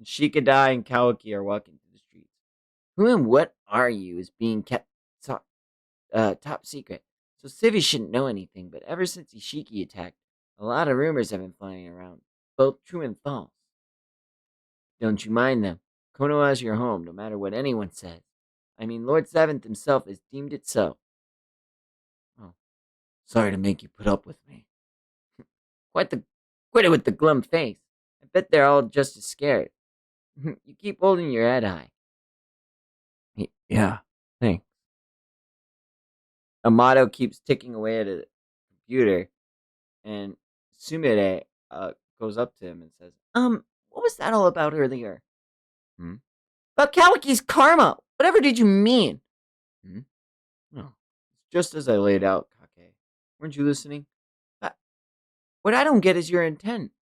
Shikadai and Kawaki are walking through the streets. Who and what are you is being kept top secret. So Civi shouldn't know anything, but ever since Ishiki attacked, a lot of rumors have been flying around, both true and false. Don't you mind them. Konoha's your home, no matter what anyone says. I mean, Lord Seventh himself has deemed it so. Oh, sorry to make you put up with me. Quit it with the glum face. I bet they're all just as scared. You keep holding your head high. Yeah, thanks. Amato keeps ticking away at a computer, and Sumire goes up to him and says, what was that all about earlier? About Kawaki's karma. Whatever did you mean? No, it's just as I laid out, Kake. Weren't you listening? What I don't get is your intent.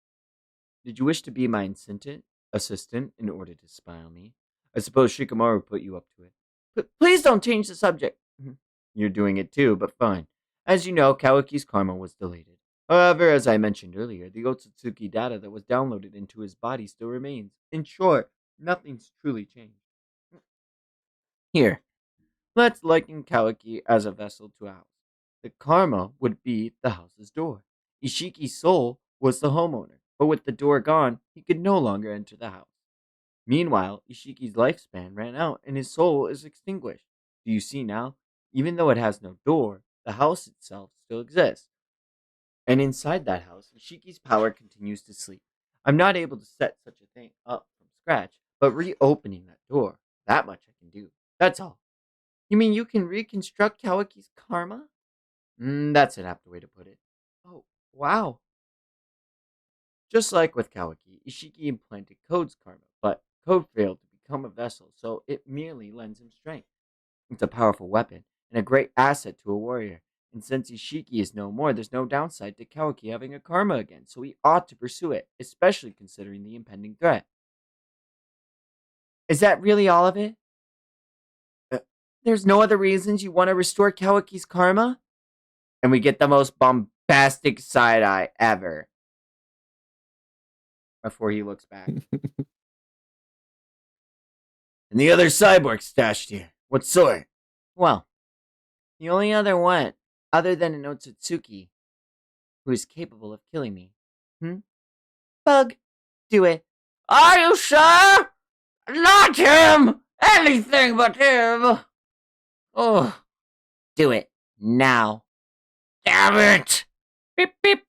Did you wish to be my assistant in order to spy on me? I suppose Shikamaru put you up to it. But please don't change the subject. You're doing it too, but fine. As you know, Kawaki's karma was deleted. However, as I mentioned earlier, the Otsutsuki data that was downloaded into his body still remains. In short, nothing's truly changed. Here, let's liken Kawaki as a vessel to a house. The karma would be the house's door. Ishiki's soul was the homeowner, but with the door gone, he could no longer enter the house. Meanwhile, Ishiki's lifespan ran out and his soul is extinguished. Do you see now? Even though it has no door, the house itself still exists. And inside that house, Ishiki's power continues to sleep. I'm not able to set such a thing up from scratch, but reopening that door, that much I can do. That's all. You mean you can reconstruct Kawaki's karma? That's an apt way to put it. Oh, wow. Just like with Kawaki, Ishiki implanted Code's karma, but Code failed to become a vessel, so it merely lends him strength. It's a powerful weapon, and a great asset to a warrior. And since Ishiki is no more, there's no downside to Kawaki having a karma again, so he ought to pursue it, especially considering the impending threat. Is that really all of it? There's no other reasons you want to restore Kawaki's karma? And we get the most bombastic side eye ever. Before he looks back. And the other cyborg stashed here. What sort? Well, the only other one, other than an Otsutsuki, who is capable of killing me. Bug, do it. Are you sure? Not him! Anything but him! Oh, do it now. Damn it! Beep, beep.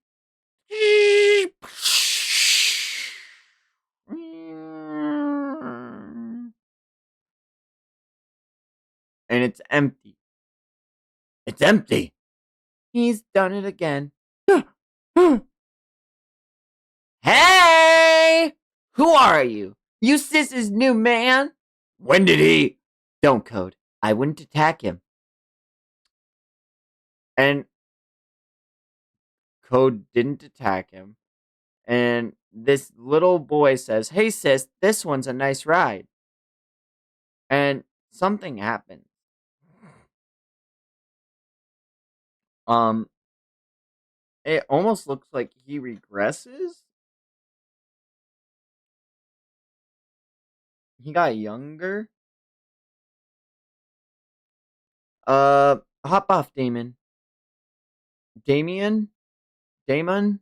And it's empty. It's empty. He's done it again. Hey! Who are you? You Sis's new man? When did he? Don't Code. I wouldn't attack him. And Code didn't attack him. And this little boy says, hey sis, this one's a nice ride. And something happens. It almost looks like he regresses. He got younger. Hop off, Damon. Damon? Damon?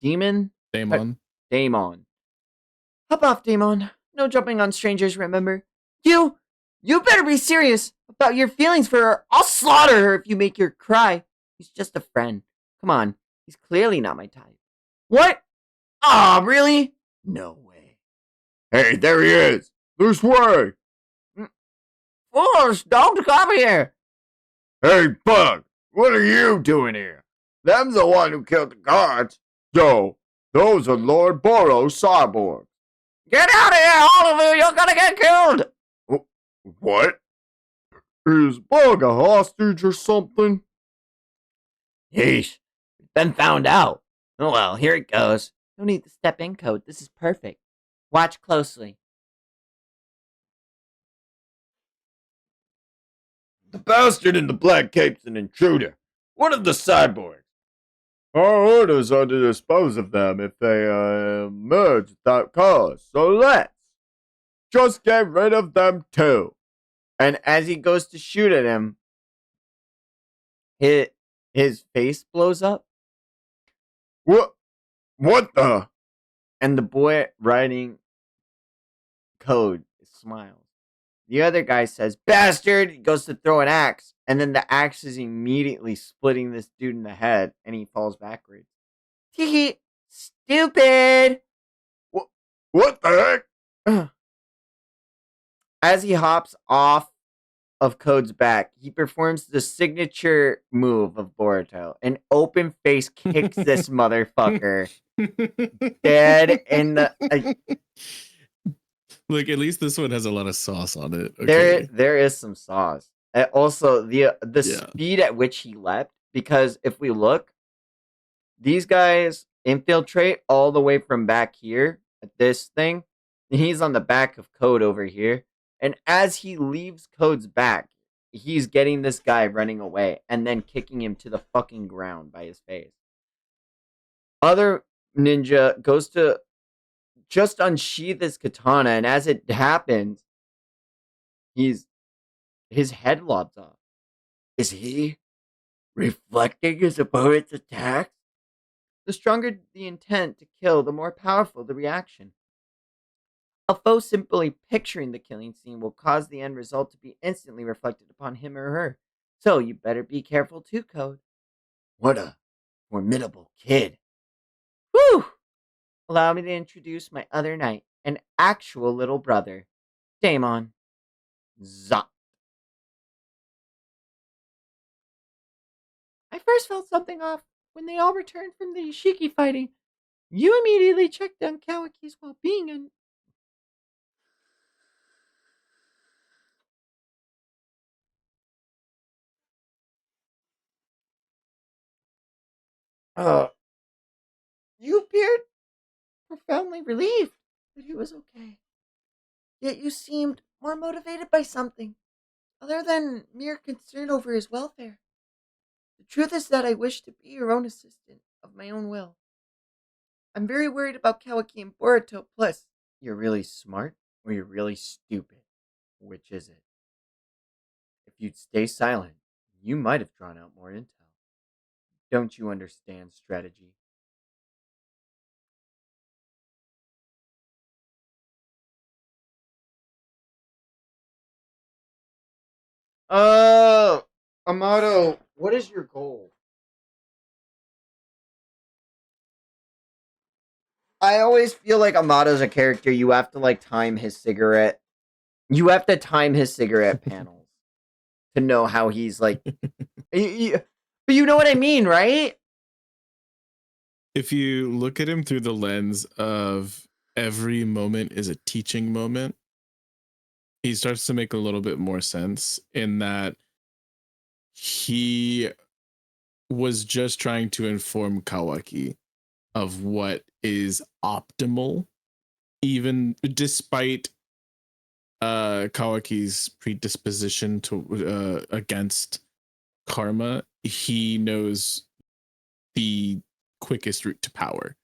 Damon. Hop off, Damon. No jumping on strangers, remember? You better be serious about your feelings for her. I'll slaughter her if you make her cry. He's just a friend. Come on. He's clearly not my type. What? Aw, really? No way. Hey, there he is. This way. Fools, don't come here. Hey, Bug, what are you doing here? Them's the one who killed the guards. Yo, those are Lord Boruto's cyborgs. Get out of here, all of you! You're gonna get killed! What? Is Bug a hostage or something? Yeesh. Been found out. Oh well, here it goes. No need to step in, Code. This is perfect. Watch closely. The bastard in the black cape's an intruder. One of the cyborgs. Our orders are to dispose of them if they emerge without cause. So let's just get rid of them too. And as he goes to shoot at him, his face blows up, What? What the? and the boy writing Code smiles. The other guy says, "Bastard!" He goes to throw an axe, and then the axe is immediately splitting this dude in the head, and he falls backwards. Tee stupid! What the heck? As he hops off of Code's back, he performs the signature move of Boruto. An open face kicks this motherfucker dead in the. Look, at least this one has a lot of sauce on it. Okay. There is some sauce. And also the Yeah. speed at which he leapt, because if we look, these guys infiltrate all the way from back here at this thing. And he's on the back of Code over here. And as he leaves Code's back, he's getting this guy running away and then kicking him to the fucking ground by his face. Other ninja goes to just unsheath his katana, and as it happens, his head lobs off. Is he reflecting his opponent's attacks? The stronger the intent to kill, the more powerful the reaction. A foe simply picturing the killing scene will cause the end result to be instantly reflected upon him or her. So you better be careful too, Code. What a formidable kid. Whew! Allow me to introduce my other knight, an actual little brother, Daemon. Zot. I first felt something off when they all returned from the Ishiki fighting. You immediately checked on Kawaki's well-being and... You appeared profoundly relieved that he was okay. Yet you seemed more motivated by something, other than mere concern over his welfare. The truth is that I wish to be your own assistant of my own will. I'm very worried about Kawaki and Boruto, plus, you're really smart or you're really stupid. Which is it? If you'd stay silent, you might have drawn out more intel. Don't you understand strategy? Amato, what is your goal? I always feel like Amato's a character you have to like time his cigarette. You have to time his cigarette panels to know how he's like. But you know what I mean, right? If you look at him through the lens of every moment is a teaching moment, he starts to make a little bit more sense in that he was just trying to inform Kawaki of what is optimal, even despite Kawaki's predisposition to against karma. He knows the quickest route to power,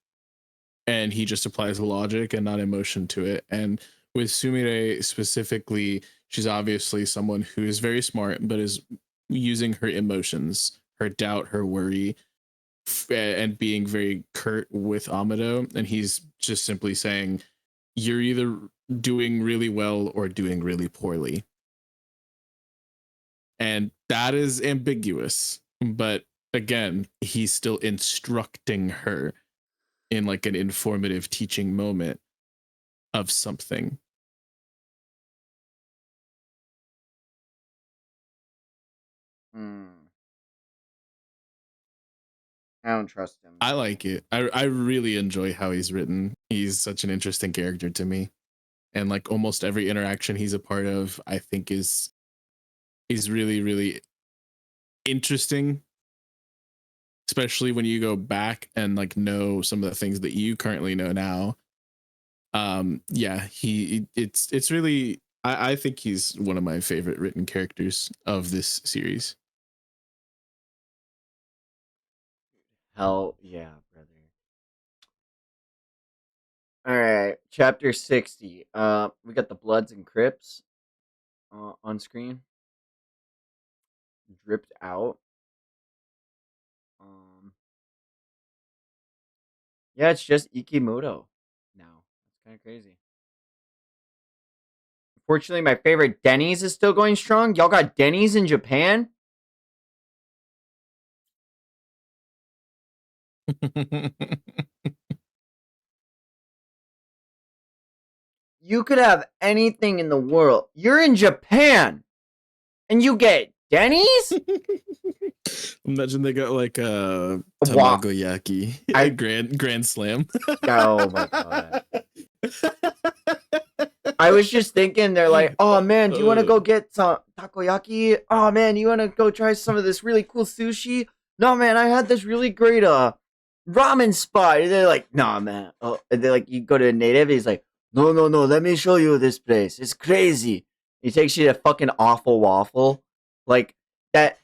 and he just applies logic and not emotion to it. And with Sumire specifically, she's obviously someone who is very smart but is using her emotions, her doubt, her worry, and being very curt with Amado. And he's just simply saying, you're either doing really well or doing really poorly. And that is ambiguous, but again, he's still instructing her in like an informative teaching moment of something. I don't trust him. I like it. I really enjoy how he's written. He's such an interesting character to me. And like almost every interaction he's a part of, I think is really, really interesting especially when you go back and like know some of the things that you currently know now. Yeah, it's really I think he's one of my favorite written characters of this series. Hell yeah, brother. All right, chapter 60. We got the Bloods and Crips on screen, dripped out. Um, yeah, it's just Ikimoto now. It's kind of crazy. Unfortunately, my favorite Denny's is still going strong. Y'all got Denny's in Japan? You could have anything in the world. You're in Japan, and you get Denny's? Imagine they got like a Wow. tamagoyaki, I- a grand slam. Oh my god. I was just thinking, they're like, oh man, do you want to go get some takoyaki? Oh man, you want to go try some of this really cool sushi? No man, I had this really great ramen spot. And they're like, nah man. Oh, and they're like, you go to a native, he's like, no, let me show you this place. It's crazy. He takes you to fucking awful waffle. Like that's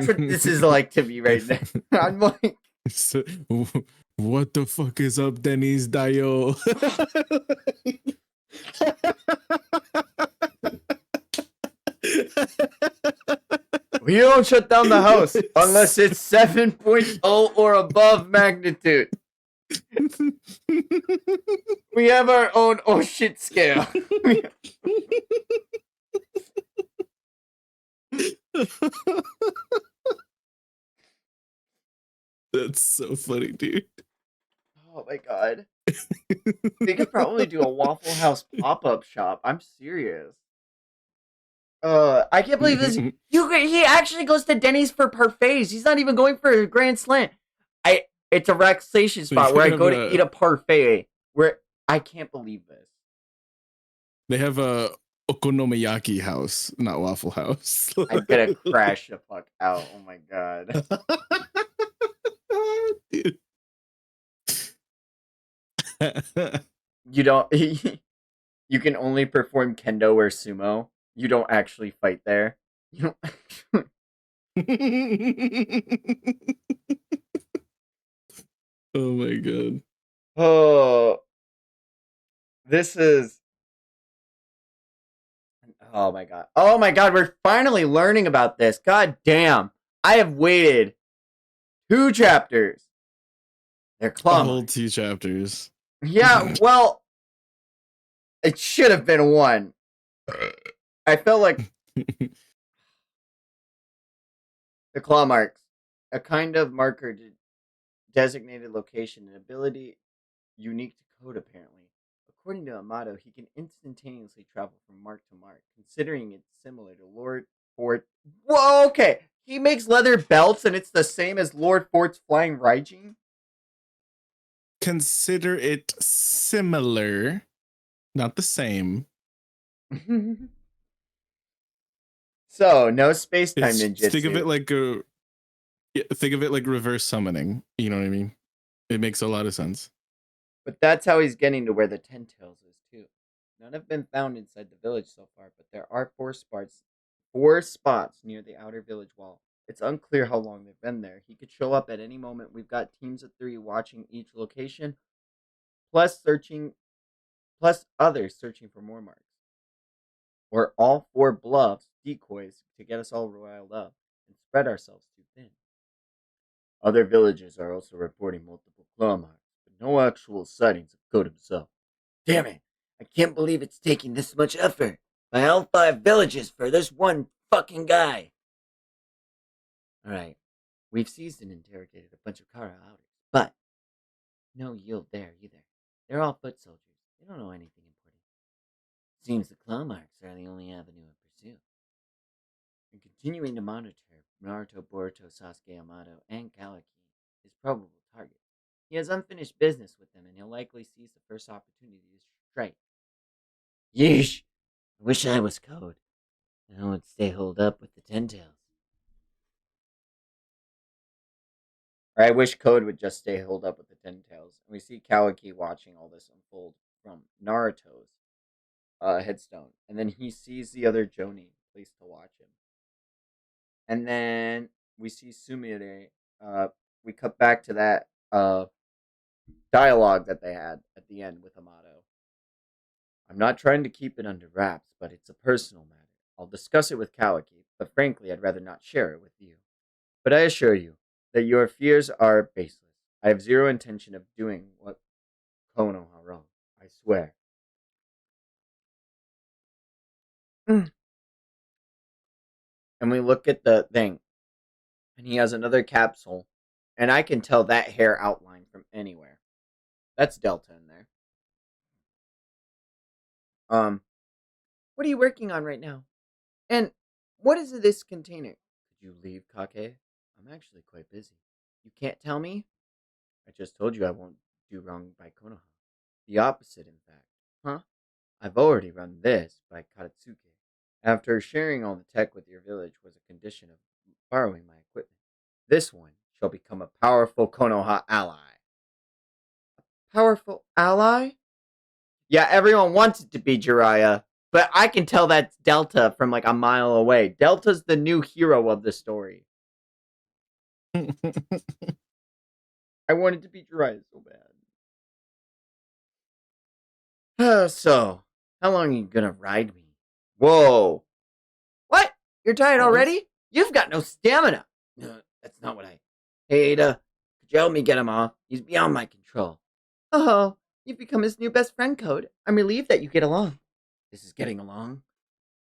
what this is like to me right now. I'm like, So, what the fuck is up, Denny's Dio? we don't shut down the house unless it's 7.0 or above magnitude. We have our own oh shit scale. That's so funny, dude. Oh my god. They could probably do a Waffle House pop-up shop. I'm serious. I can't believe this. He actually goes to Denny's for parfaits. He's not even going for a grand slam. It's a relaxation spot where I go to eat a parfait. Where I can't believe this. They have a okonomiyaki house, not Waffle House. I'm gonna crash the fuck out. Oh my god. Dude. You don't. You can only perform kendo or sumo. You don't actually fight there. You don't. Oh my god. Oh, this is. Oh my god. Oh my god, we're finally learning about this. God damn. I have waited 2 chapters. They're A claw whole marks. 2 chapters. Yeah, well, it should have been 1. I felt like the claw marks, a kind of marker to designated location, an ability unique to code apparently. According to Amato, he can instantaneously travel from mark to mark, considering it's similar to Lord Fort. Whoa, okay. He makes leather belts and it's the same as Lord Fort's flying Raijin? Consider it similar, not the same. So, no space-time ninjutsu. Think of it like reverse summoning. You know what I mean? It makes a lot of sense. But that's how he's getting to where the Ten Tails is too. None have been found inside the village so far, but there are 4 spots near the outer village wall. It's unclear how long they've been there. He could show up at any moment. We've got teams of 3 watching each location, plus others searching for more marks. Or all 4 bluffs, decoys, to get us all riled up and spread ourselves too thin. Other villages are also reporting multiple claw marks, but no actual sightings of Code himself. Damn it! I can't believe it's taking this much effort by all 5 villages for this one fucking guy. Alright, we've seized and interrogated a bunch of Kara outers, but no yield there either. They're all foot soldiers. They don't know anything important. Seems the claw marks are the only avenue of pursuit. And continuing to monitor Naruto, Boruto, Sasuke, Yamato, and Kawaki, his probable target. He has unfinished business with them, and he'll likely seize the first opportunity to strike. Yeesh! I wish I was Code. I would stay holed up with the Ten Tails. Or I wish Code would just stay holed up with the Ten Tails. And we see Kawaki watching all this unfold from Naruto's headstone. And then he sees the other Jonin placed to watch him. And then we see Sumire. We cut back to that dialogue that they had at the end with Amato. I'm not trying to keep it under wraps, but it's a personal matter. I'll discuss it with Kawaki, but frankly, I'd rather not share it with you. But I assure you that your fears are baseless. I have zero intention of doing what Konoha wrong. I swear. And we look at the thing, and he has another capsule, and I can tell that hair outline from anywhere. That's Delta in there. What are you working on right now? And what is this container? Could you leave, Kake? I'm actually quite busy. You can't tell me? I just told you I won't do wrong by Konoha. The opposite, in fact. Huh? I've already run this by Karatsuke. After sharing all the tech with your village was a condition of borrowing my equipment. This one shall become a powerful Konoha ally. A powerful ally? Yeah, everyone wants it to be Jiraiya, but I can tell that's Delta from like a mile away. Delta's the new hero of the story. I wanted to be Jiraiya so bad. So, how long are you gonna ride me? Whoa. What? You're tired already? You've got no stamina. No, that's not what I... Hey, Ada, could you help me get him off? He's beyond my control. Oh, you've become his new best friend, Code. I'm relieved that you get along. This is getting along.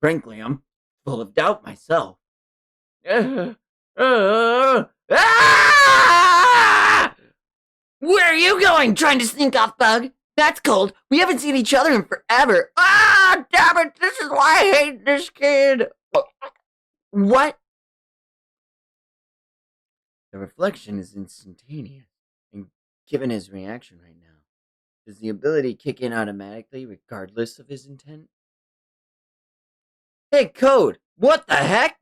Frankly, I'm full of doubt myself. Where are you going? Trying to sneak off, Bug? That's cold. We haven't seen each other in forever. Ah, damn it. This is why I hate this kid. What? The reflection is instantaneous. And given his reaction right now, does the ability kick in automatically regardless of his intent? Hey, Code. What the heck?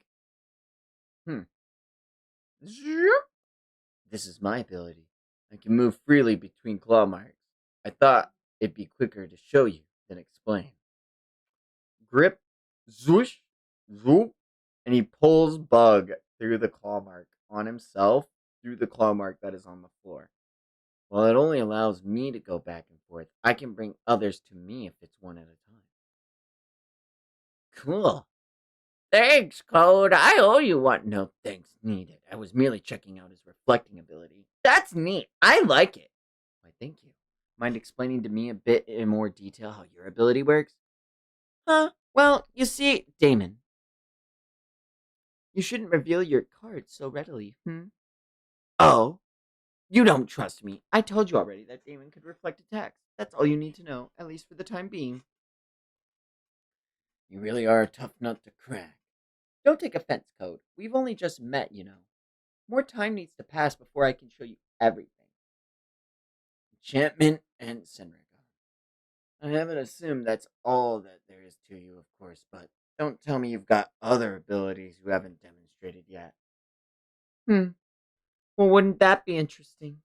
This is my ability. I can move freely between claw marks. I thought it'd be quicker to show you than explain. Grip, zwoosh, zoop, and he pulls Bug through the claw mark on himself, through the claw mark that is on the floor. While it only allows me to go back and forth, I can bring others to me if it's one at a time. Cool. Thanks, Code. I owe you one. No thanks needed. I was merely checking out his reflecting ability. That's neat. I like it. Why, thank you. Mind explaining to me a bit in more detail how your ability works? Huh? Well, you see, Damon. You shouldn't reveal your cards so readily, Oh? You don't trust me. I told you already that Damon could reflect attacks. That's all you need to know, at least for the time being. You really are a tough nut to crack. Don't take offense, Code. We've only just met, you know. More time needs to pass before I can show you everything. Enchantment and Senrigan. I haven't assumed that's all that there is to you, of course, but don't tell me you've got other abilities you haven't demonstrated yet. Well, wouldn't that be interesting?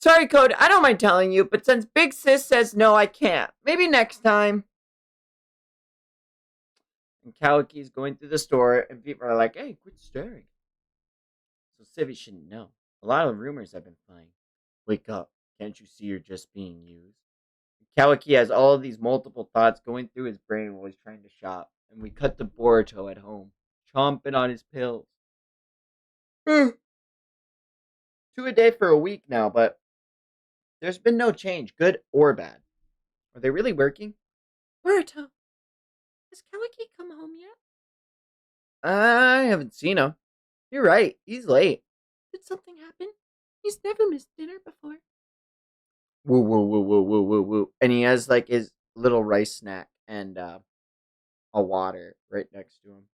Sorry, Code, I don't mind telling you, but since Big Sis says no, I can't. Maybe next time. And Kawaki's going through the store, and people are like, hey, quit staring. So Civi shouldn't know. A lot of rumors have been flying. Wake up. Can't you see you're just being used? Kawaki has all of these multiple thoughts going through his brain while he's trying to shop. And we cut to Boruto at home, chomping on his pills. 2 a day for a week now, but there's been no change, good or bad. Are they really working? Boruto, has Kawaki come home yet? I haven't seen him. You're right, he's late. Did something happen? He's never missed dinner before. Woo, woo, woo, woo, woo, woo, woo. And he has like his little rice snack and a water right next to him.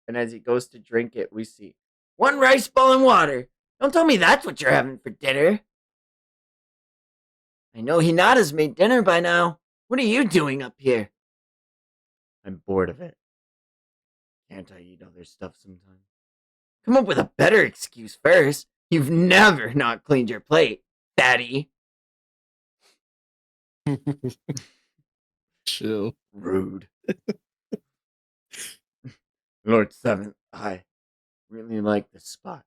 And as he goes to drink it, we see 1 rice ball and water. Don't tell me that's what you're having for dinner. I know Hinata's made dinner by now. What are you doing up here? I'm bored of it. Can't I eat other stuff sometimes? Come up with a better excuse first. You've never not cleaned your plate, fatty. Chill. Rude. Lord Seventh, I really like this spot.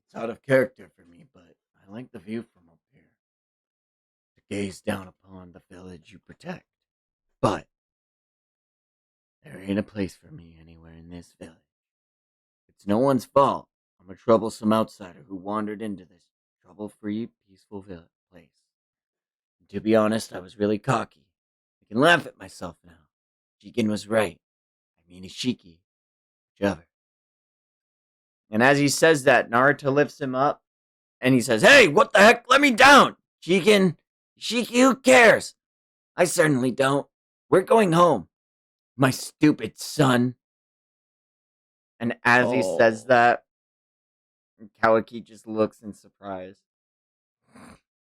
It's out of character for me, but I like the view from up here. To gaze down upon the village you protect. But there ain't a place for me anywhere in this village. It's no one's fault. I'm a troublesome outsider who wandered into this trouble-free, peaceful place. And to be honest, I was really cocky. I can laugh at myself now. Jigen was right. I mean, Ishiki. Whichever. And as he says that, Naruto lifts him up and he says, "Hey, what the heck? Let me down! Jigen, Ishiki, who cares? I certainly don't. We're going home. My stupid son." And as he says that, Kawaki just looks in surprise.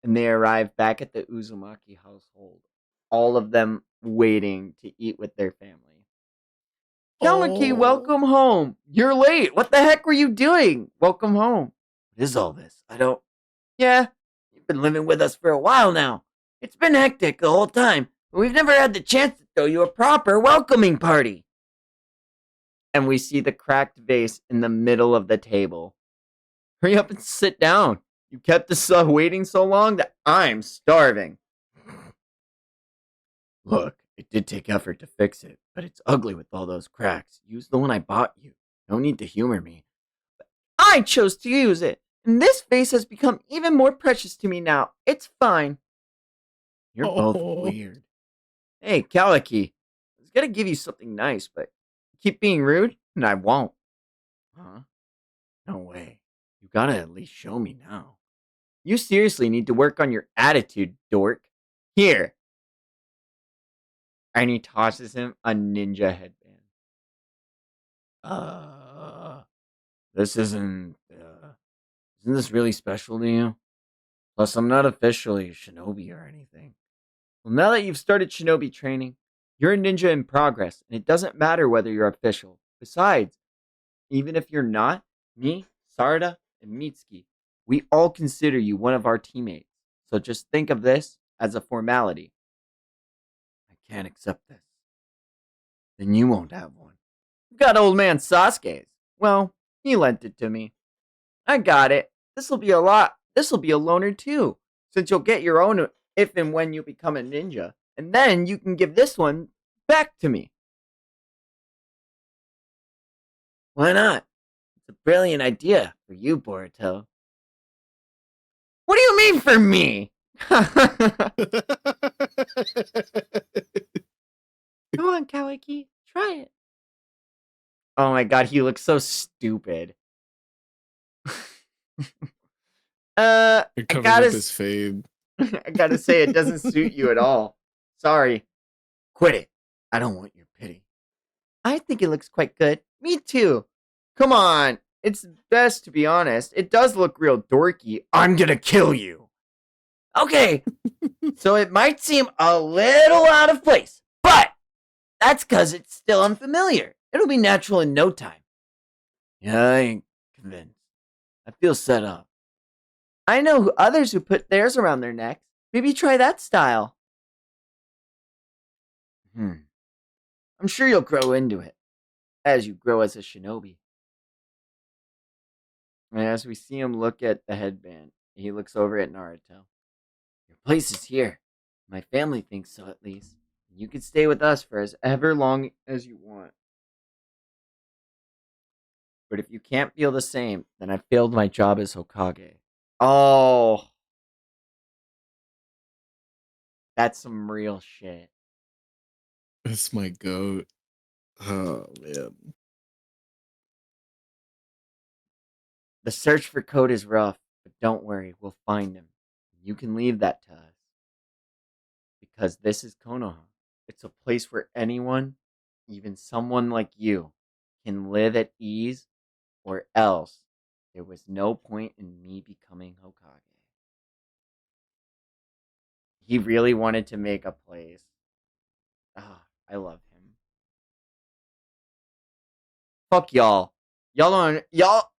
And they arrive back at the Uzumaki household, all of them waiting to eat with their family. Kawaki, welcome home. You're late. What the heck were you doing? Welcome home. What is all this? Yeah, you've been living with us for a while now. It's been hectic the whole time, but we've never had the chance to throw you a proper welcoming party. And we see the cracked vase in the middle of the table. Hurry up and sit down. You kept us waiting so long that I'm starving. Look, it did take effort to fix it, but it's ugly with all those cracks. Use the one I bought you. No need to humor me. But I chose to use it, and this vase has become even more precious to me now. It's fine. You're both weird. Hey, Kawaki, I was gonna give you something nice, but keep being rude, and I won't. Huh? No way. You gotta at least show me now. You seriously need to work on your attitude, dork. Here. And he tosses him a ninja headband. This isn't this really special to you? Plus, I'm not officially a shinobi or anything. Well, now that you've started shinobi training, you're a ninja in progress, and it doesn't matter whether you're official. Besides, even if you're not, me, Sarada, and Mitsuki, we all consider you one of our teammates. So just think of this as a formality. I can't accept this. Then you won't have one. You've got old man Sasuke's. Well, he lent it to me. I got it. This'll be a loner too, since you'll get your own if and when you become a ninja. And then you can give this one back to me. Why not? It's a brilliant idea for you, Boruto. What do you mean for me? Come on, Kawaki. Try it. Oh my god, he looks so stupid. You're covered with his fade. I gotta say, it doesn't suit you at all. Sorry. Quit it. I don't want your pity. I think it looks quite good. Me too. Come on. It's best to be honest. It does look real dorky. I'm gonna kill you. Okay. So it might seem a little out of place, but that's because it's still unfamiliar. It'll be natural in no time. Yeah, I ain't convinced. I feel set up. I know others who put theirs around their necks. Maybe try that style. I'm sure you'll grow into it as you grow as a shinobi. And as we see him look at the headband, he looks over at Naruto. Your place is here. My family thinks so, at least. You can stay with us for as ever long as you want. But if you can't feel the same, then I failed my job as Hokage. Oh. That's some real shit. That's my goat. Oh, man. The search for Code is rough, but don't worry, we'll find him. You can leave that to us. Because this is Konoha. It's a place where anyone, even someone like you, can live at ease, or else there was no point in me becoming Hokage. He really wanted to make a place. Ah, I love him. Fuck y'all. Y'all.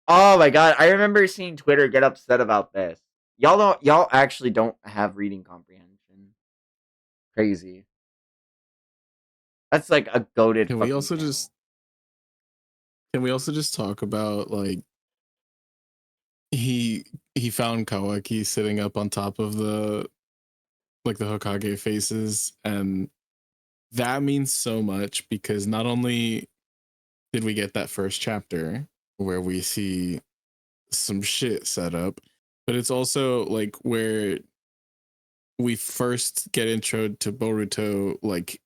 Oh my god, I remember seeing Twitter get upset about this. Y'all actually don't have reading comprehension. Crazy. That's like a goated. Can we also just talk about like he found Kawaki sitting up on top of the Hokage faces, and that means so much because not only did we get that first chapter where we see some shit set up, but it's also like where we first get intro to Boruto like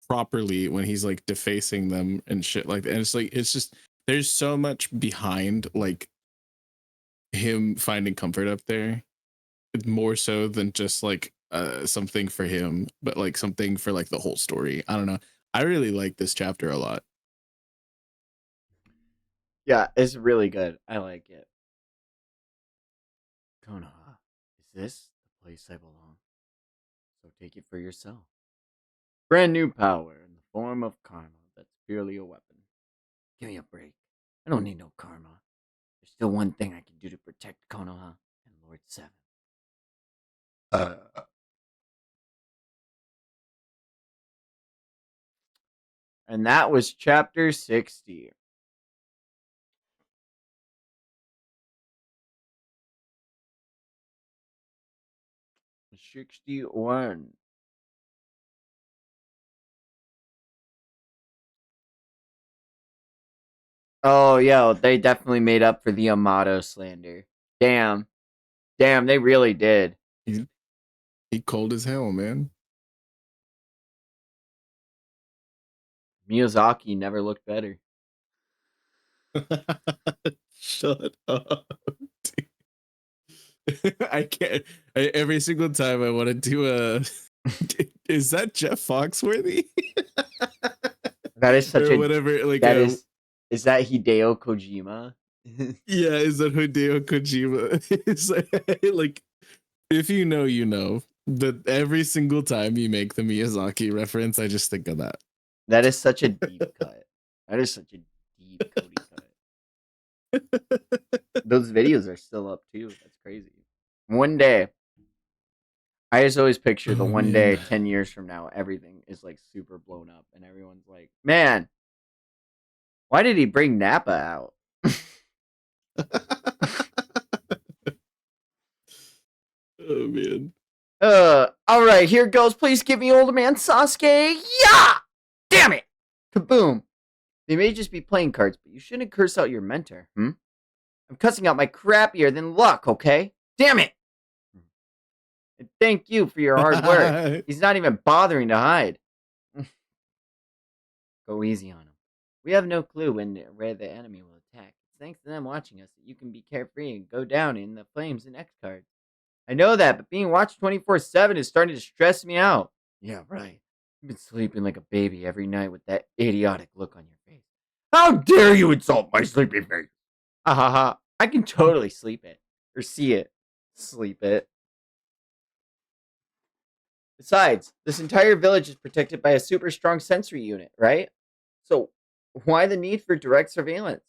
properly when he's like defacing them and shit like that. And it's like it's just there's so much behind like him finding comfort up there, more so than just like something for him, but like something for like the whole story. I don't know. I really like this chapter a lot. Yeah, it's really good. I like it. Konoha, is this the place I belong? So take it for yourself. Brand new power in the form of karma that's purely a weapon. Give me a break. I don't need no karma. There's still one thing I can do to protect Konoha and Lord Seven. And that was chapter 60. '61. Oh, yeah, they definitely made up for the Amato slander. Damn. Damn, they really did. He cold as hell, man. Miyazaki never looked better. Shut up. I can't. Every single time I want to do a. Is that Jeff Foxworthy? That is such or a whatever. Like that is that Hideo Kojima? Yeah, is that Hideo Kojima? It's like if you know, you know. That every single time you make the Miyazaki reference, I just think of that. That is such a deep cut. That is such a deep Cody cut. Those videos are still up too. That's crazy. One day, I just always picture the one day, 10 years from now, everything is like super blown up, and everyone's like, "Man, why did he bring Nappa out?" Oh man. All right, here goes. Please give me older man Sasuke. Yeah! Damn it! Kaboom. They may just be playing cards, but you shouldn't curse out your mentor, I'm cussing out my crappier than luck, okay? Damn it! And thank you for your hard work. He's not even bothering to hide. Go easy on him. We have no clue where the enemy will attack. It's thanks to them watching us that you can be carefree and go down in the flames in X cards. I know that, but being watched 24/7 is starting to stress me out. Yeah, right. You've been sleeping like a baby every night with that idiotic look on your face. How dare you insult my sleeping face? Ha ha ha. I can totally sleep it. Or see it. Sleep it. Besides, this entire village is protected by a super strong sensory unit, right? So, why the need for direct surveillance?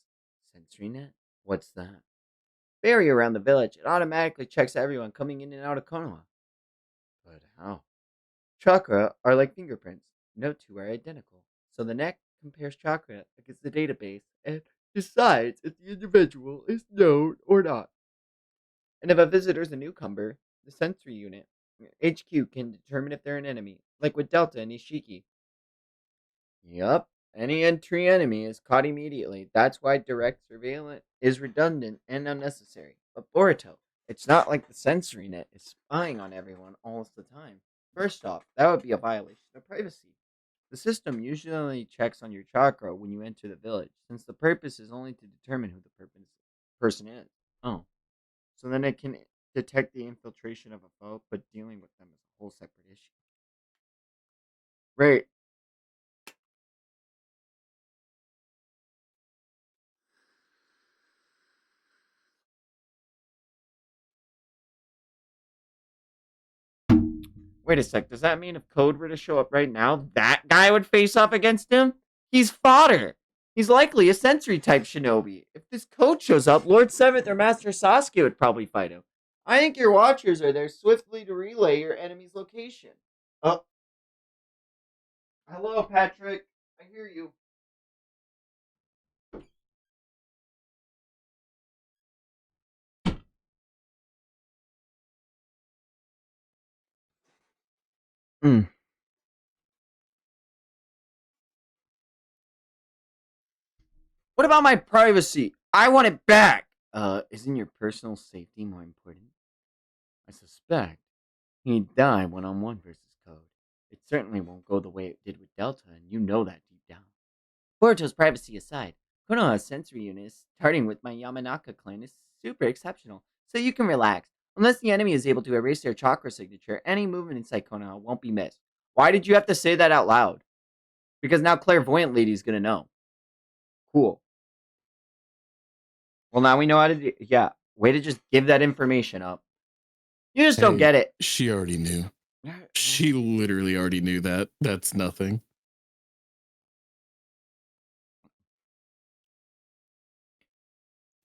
Sensory net? What's that? Barrier around the village. It automatically checks everyone coming in and out of Konoha. But how? Chakra are like fingerprints. No two are identical. So the net compares chakra against the database and decides if the individual is known or not. And if a visitor is a newcomer, the sensory unit, HQ, can determine if they're an enemy, like with Delta and Ishiki. Yup, any entry enemy is caught immediately. That's why direct surveillance is redundant and unnecessary. But Boruto, it's not like the sensory net is spying on everyone all the time. First off, that would be a violation of privacy. The system usually checks on your chakra when you enter the village, since the purpose is only to determine who the person is. Oh, so then it can detect the infiltration of a foe, but dealing with them is a whole separate issue. Right. Wait a sec, does that mean if Code were to show up right now, that guy would face off against him? He's fodder! He's likely a sensory type shinobi. If this code shows up, Lord Seventh or Master Sasuke would probably fight him. I think your watchers are there swiftly to relay your enemy's location. Oh, hello, Patrick. I hear you. Hmm. What about my privacy? I want it back. Isn't your personal safety more important? I suspect he'd die one-on-one versus Code. It certainly won't go the way it did with Delta, and you know that deep down. Boruto's privacy aside, Konoha's sensory units, starting with my Yamanaka clan, is super exceptional, so you can relax. Unless the enemy is able to erase their chakra signature, any movement inside Konoha won't be missed. Why did you have to say that out loud? Because now Clairvoyant Lady's gonna know. Cool. Well, now we know how to do. Yeah, way to just give that information up. You just don't Hey, get it. she already knew. She literally already knew that. That's nothing.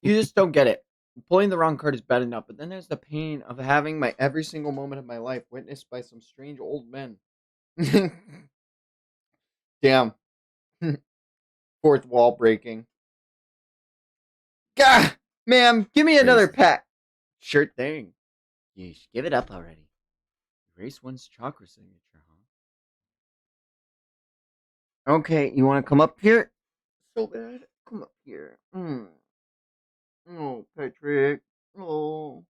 You just don't get it. Pulling the wrong card is bad enough, but then there's the pain of having my every single moment of my life witnessed by some strange old men. Damn. Fourth wall breaking. Gah! Ma'am, give me another Crazy. pet. Sure thing. Yeesh, give it up already. Erase one's chakra signature, huh? Okay, you want to come up here? So bad. Come up here. Oh, Patrick. Oh.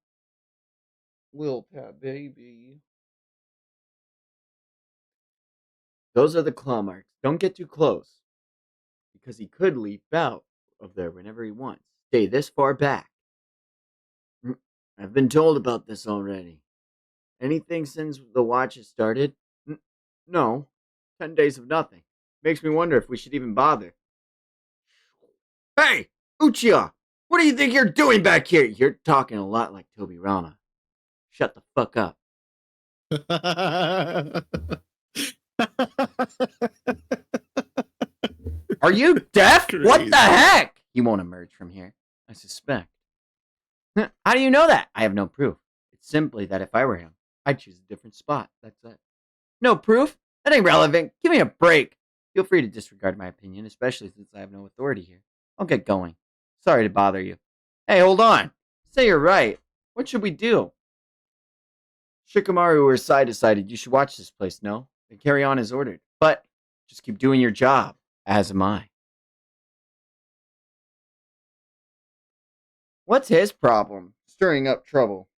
Little Pat baby. Those are the claw marks. Don't get too close. Because he could leap out of there whenever he wants. Stay this far back. I've been told about this already. Anything since the watch has started? No. 10 days of nothing. Makes me wonder if we should even bother. Hey! Uchiha! What do you think you're doing back here? You're talking a lot like Toby Rama. Shut the fuck up. Are you deaf? What the heck? He won't emerge from here, I suspect. How do you know that? I have no proof. It's simply that if I were him, I'd choose a different spot. That's it. No proof? That ain't relevant. Give me a break. Feel free to disregard my opinion, especially since I have no authority here. I'll get going. Sorry to bother you. Hey, hold on. Say you're right. What should we do? Shikamaru or Sai decided you should watch this place, no? And carry on as ordered. But just keep doing your job, as am I. What's his problem? Stirring up trouble.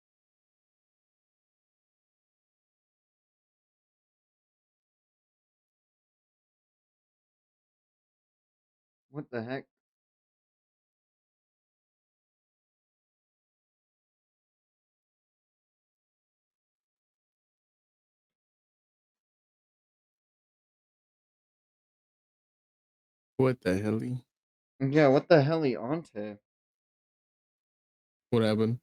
What the heck? What the hell? Yeah, what the hell he onto? What happened?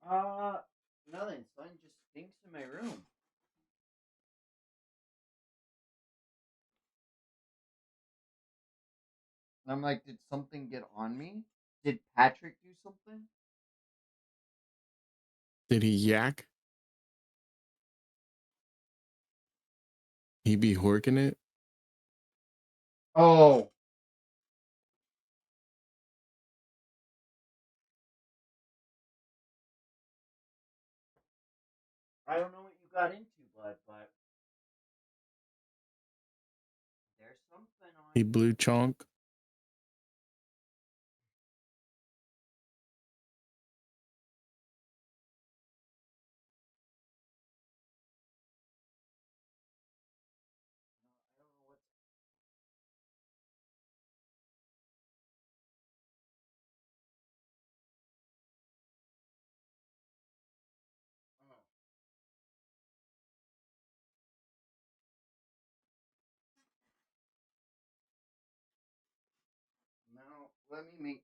Nothing. Something just stinks in my room. And I'm like, did something get on me? Did Patrick do something? Did he yak? He be horking it? Oh. I don't know what you got into, bud, but there's something on. He blew chonk? I don't know what's. Oh. Now, let me make.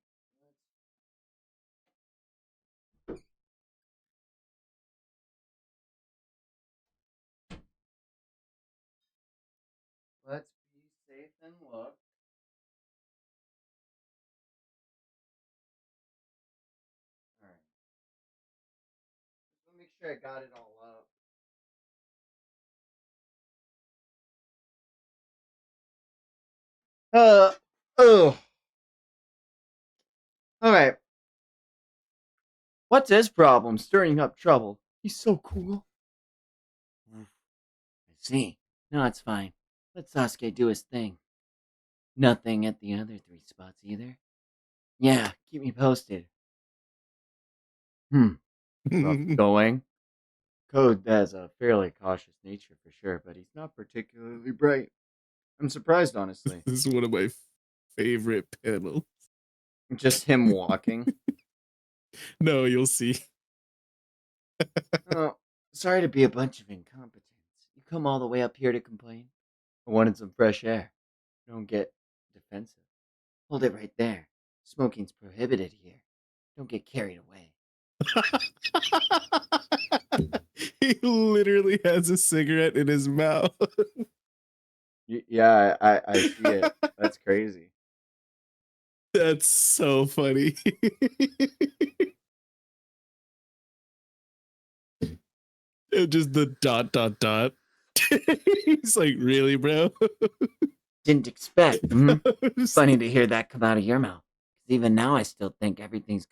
Let's be safe and look. All right. Let me make sure I got it all up. Oh. All right. What's his problem? Stirring up trouble. He's so cool. I see. No, it's fine. Let Sasuke do his thing. Nothing at the other 3 spots either. Yeah, keep me posted. Rough going. Code has a fairly cautious nature for sure, but he's not particularly bright. I'm surprised, honestly. This is one of my favorite panels. Just him walking. No, you'll see. Oh, sorry to be a bunch of incompetents. You come all the way up here to complain? I wanted some fresh air. Don't get defensive. Hold it right there. Smoking's prohibited here. Don't get carried away. He literally has a cigarette in his mouth. Yeah, I see it. That's crazy. That's so funny. Just the ... He's like, really, bro? Didn't expect. Funny to hear that come out of your mouth. 'Cause even now, I still think everything's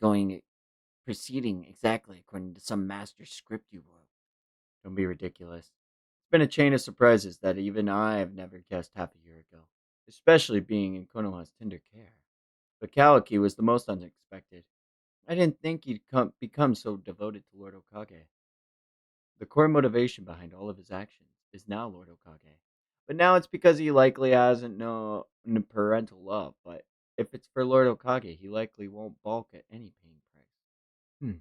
proceeding exactly according to some master script you wrote. Don't be ridiculous. It's been a chain of surprises that even I have never guessed half a year ago, especially being in Konoha's tender care. But Kaliki was the most unexpected. I didn't think he'd become so devoted to Lord Okage. The core motivation behind all of his actions is now Lord Okage. But now it's because he likely hasn't no parental love, but if it's for Lord Okage, he likely won't balk at any paying price.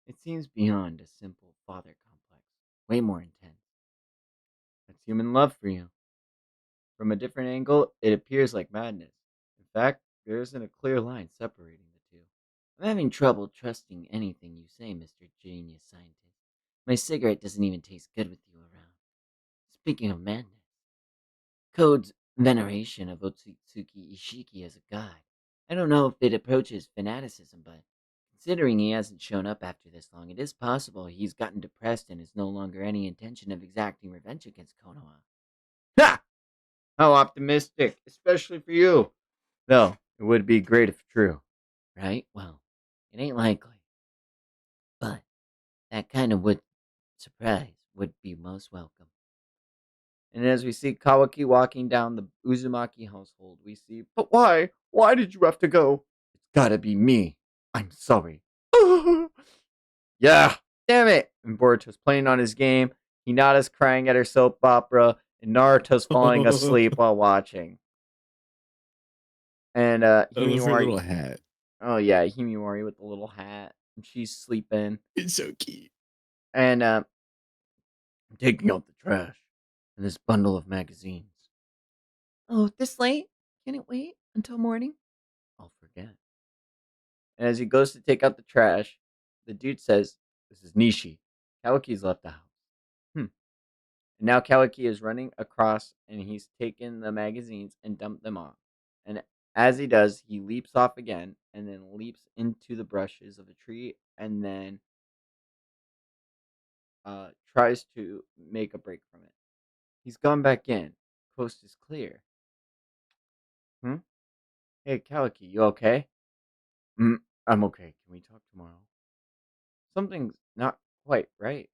It seems beyond a simple father complex, way more intense. That's human love for you. From a different angle, it appears like madness. In fact, there isn't a clear line separating the two. I'm having trouble trusting anything you say, Mr. Genius Scientist. My cigarette doesn't even taste good with you around. Speaking of madness, Code's veneration of Otsutsuki Ishiki as a god. I don't know if it approaches fanaticism, but considering he hasn't shown up after this long, it is possible he's gotten depressed and has no longer any intention of exacting revenge against Konoha. Ha! How optimistic, especially for you. Though, it would be great if true. Right? Well, it ain't likely. But that kind of surprise would be most welcome. And as we see Kawaki walking down the Uzumaki household, we see, but why? Why did you have to go? It's gotta be me. I'm sorry. Yeah, damn it. And Boruto's playing on his game. Hinata's crying at her soap opera. And Naruto's falling asleep while watching. And I love her Himimori. little hat. Oh, yeah, Himimori with the little hat. And she's sleeping. It's so cute. And I'm taking out the trash and this bundle of magazines. Oh, this late? Can it wait until morning? I'll forget. And as he goes to take out the trash, the dude says, "This is Nishi. Kawaki's left the house." And now Kawaki is running across and he's taken the magazines and dumped them off. And as he does, he leaps off again and then leaps into the brushes of a tree and then tries to make a break from it. He's gone back in. Coast is clear. Hey, Kawaki, you okay? I'm okay. Can we talk tomorrow? Something's not quite right.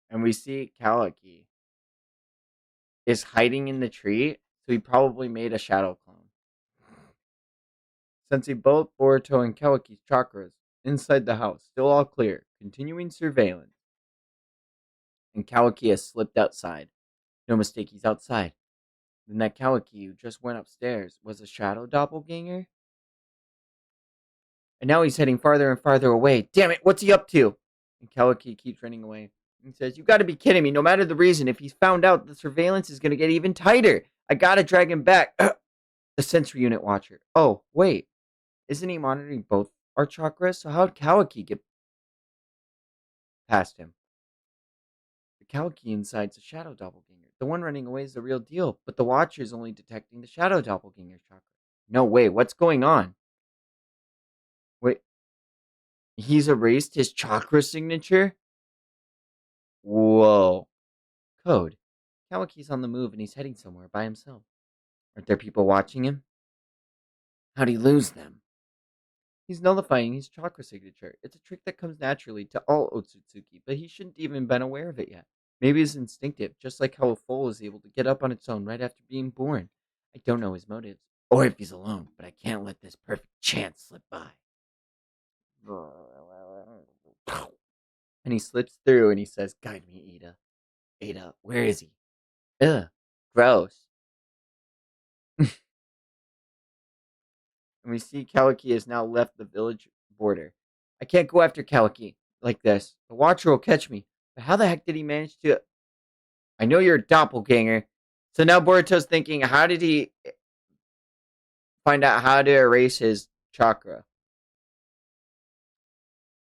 And we see Kawaki is hiding in the tree, so he probably made a shadow clone. Sensing both Boruto and Kawaki's chakras inside the house, still all clear, continuing surveillance. And Kawaki has slipped outside. No mistake, he's outside. Then that Kawaki who just went upstairs was a shadow doppelganger? And now he's heading farther and farther away. Damn it, what's he up to? And Kawaki keeps running away. He says, "You gotta be kidding me. No matter the reason, if he's found out, the surveillance is gonna get even tighter. I gotta drag him back." The sensory unit watcher. Oh, wait. Isn't he monitoring both our chakras? So how'd Kawaki get past him? The Kawaki inside's a shadow doppelganger. The one running away is the real deal, but the Watcher is only detecting the shadow doppelganger chakra. No way, what's going on? Wait, he's erased his chakra signature? Whoa. Code. Kawaki's on the move and he's heading somewhere by himself. Aren't there people watching him? How'd he lose them? He's nullifying his chakra signature. It's a trick that comes naturally to all Otsutsuki, but he shouldn't even been aware of it yet. Maybe it's instinctive, just like how a foal is able to get up on its own right after being born. I don't know his motives, or if he's alone, but I can't let this perfect chance slip by. And he slips through and he says, "Guide me, Ada. Ada, where is he? Ugh, gross." And we see Kawaki has now left the village border. I can't go after Kawaki like this. The Watcher will catch me. But how the heck did he manage to... I know you're a doppelganger. So now Boruto's thinking, how did he find out how to erase his chakra?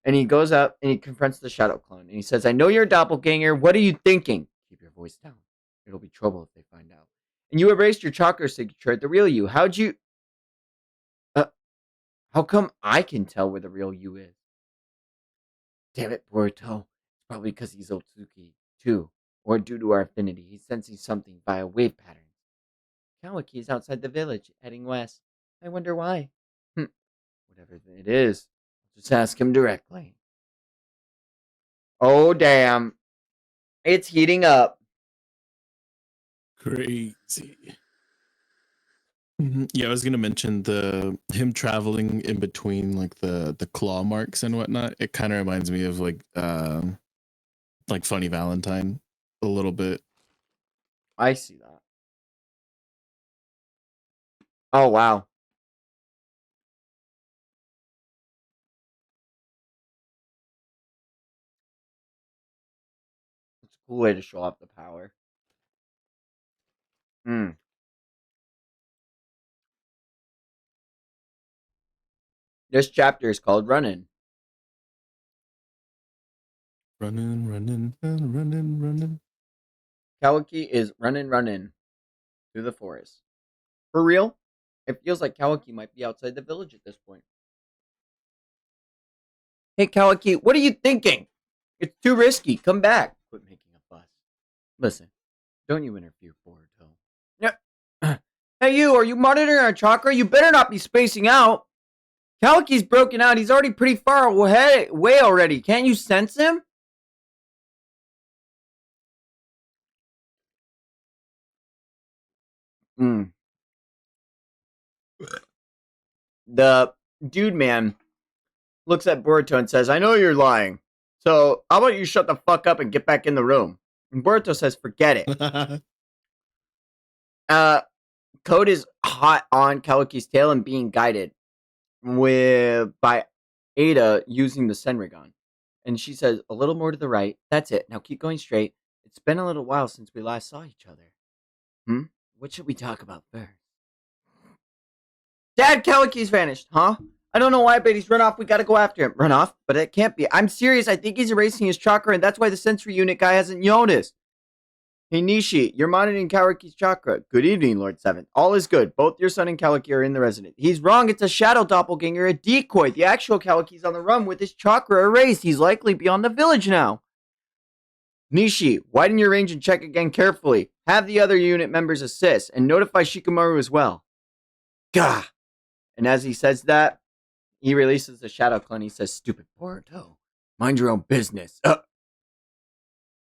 And he goes up and he confronts the shadow clone. And he says, I know you're a doppelganger. What are you thinking? Keep your voice down. It'll be trouble if they find out. And you erased your chakra signature at the real you. How'd you... How come I can tell where the real you is? Damn it, Boruto. It's probably because he's Otsuki, too. Or due to our affinity, he's sensing something via wave patterns. Kawaki is outside the village, heading west. I wonder why. Whatever it is, just ask him directly. Oh, damn. It's heating up. Crazy. Yeah, I was gonna mention him traveling in between like the claw marks and whatnot. It kind of reminds me of like Funny Valentine a little bit. I see that. Oh, wow. It's a cool way to show off the power. This chapter is called Runnin'. Running. Kawaki is running through the forest. For real? It feels like Kawaki might be outside the village at this point. Hey, Kawaki, what are you thinking? It's too risky. Come back. Quit making a fuss. Listen, don't you interfere, Boruto. Yeah. Hey, you, are you monitoring our chakra? You better not be spacing out. Kawaki's broken out. He's already pretty far away already. Can't you sense him? The dude man looks at Boruto and says, I know you're lying. So how about you shut the fuck up and get back in the room? And Boruto says, forget it. Code is hot on Kawaki's tail and being guided by Ada using the Senrigan. And she says, a little more to the right. That's it. Now keep going straight. It's been a little while since we last saw each other. What should we talk about first? Dad, Kawaki's vanished, huh? I don't know why, but he's run off. We gotta go after him. Run off? But it can't be. I'm serious. I think he's erasing his chakra, and that's why the sensory unit guy hasn't noticed. Hey, Nishi, you're monitoring Kawaki's chakra. Good evening, Lord Seventh. All is good. Both your son and Kawaki are in the residence. He's wrong. It's a shadow doppelganger, a decoy. The actual Kawaki's on the run with his chakra erased. He's likely beyond the village now. Nishi, widen your range and check again carefully. Have the other unit members assist, and notify Shikamaru as well. Gah! And as he says that, he releases the shadow clone. He says, stupid Boruto, mind your own business.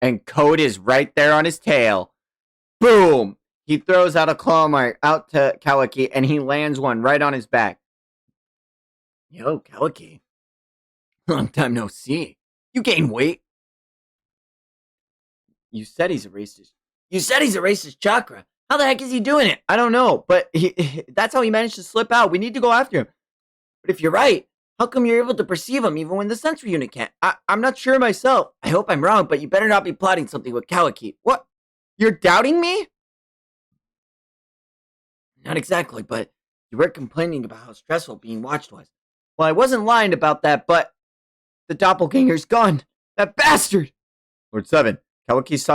And Code is right there on his tail. Boom! He throws out a claw mark out to Kawaki, and he lands one right on his back. Yo, Kawaki. Long time no see. You gained weight. You said he's erased his chakra. How the heck is he doing it? I don't know, but that's how he managed to slip out. We need to go after him. But if you're right, how come you're able to perceive him even when the sensory unit can't? I'm not sure myself. I hope I'm wrong, but you better not be plotting something with Kawaki. What? You're doubting me? Not exactly, but you were complaining about how stressful being watched was. Well, I wasn't lying about that, but the doppelganger's gone. That bastard! Lord Seven, Kawaki's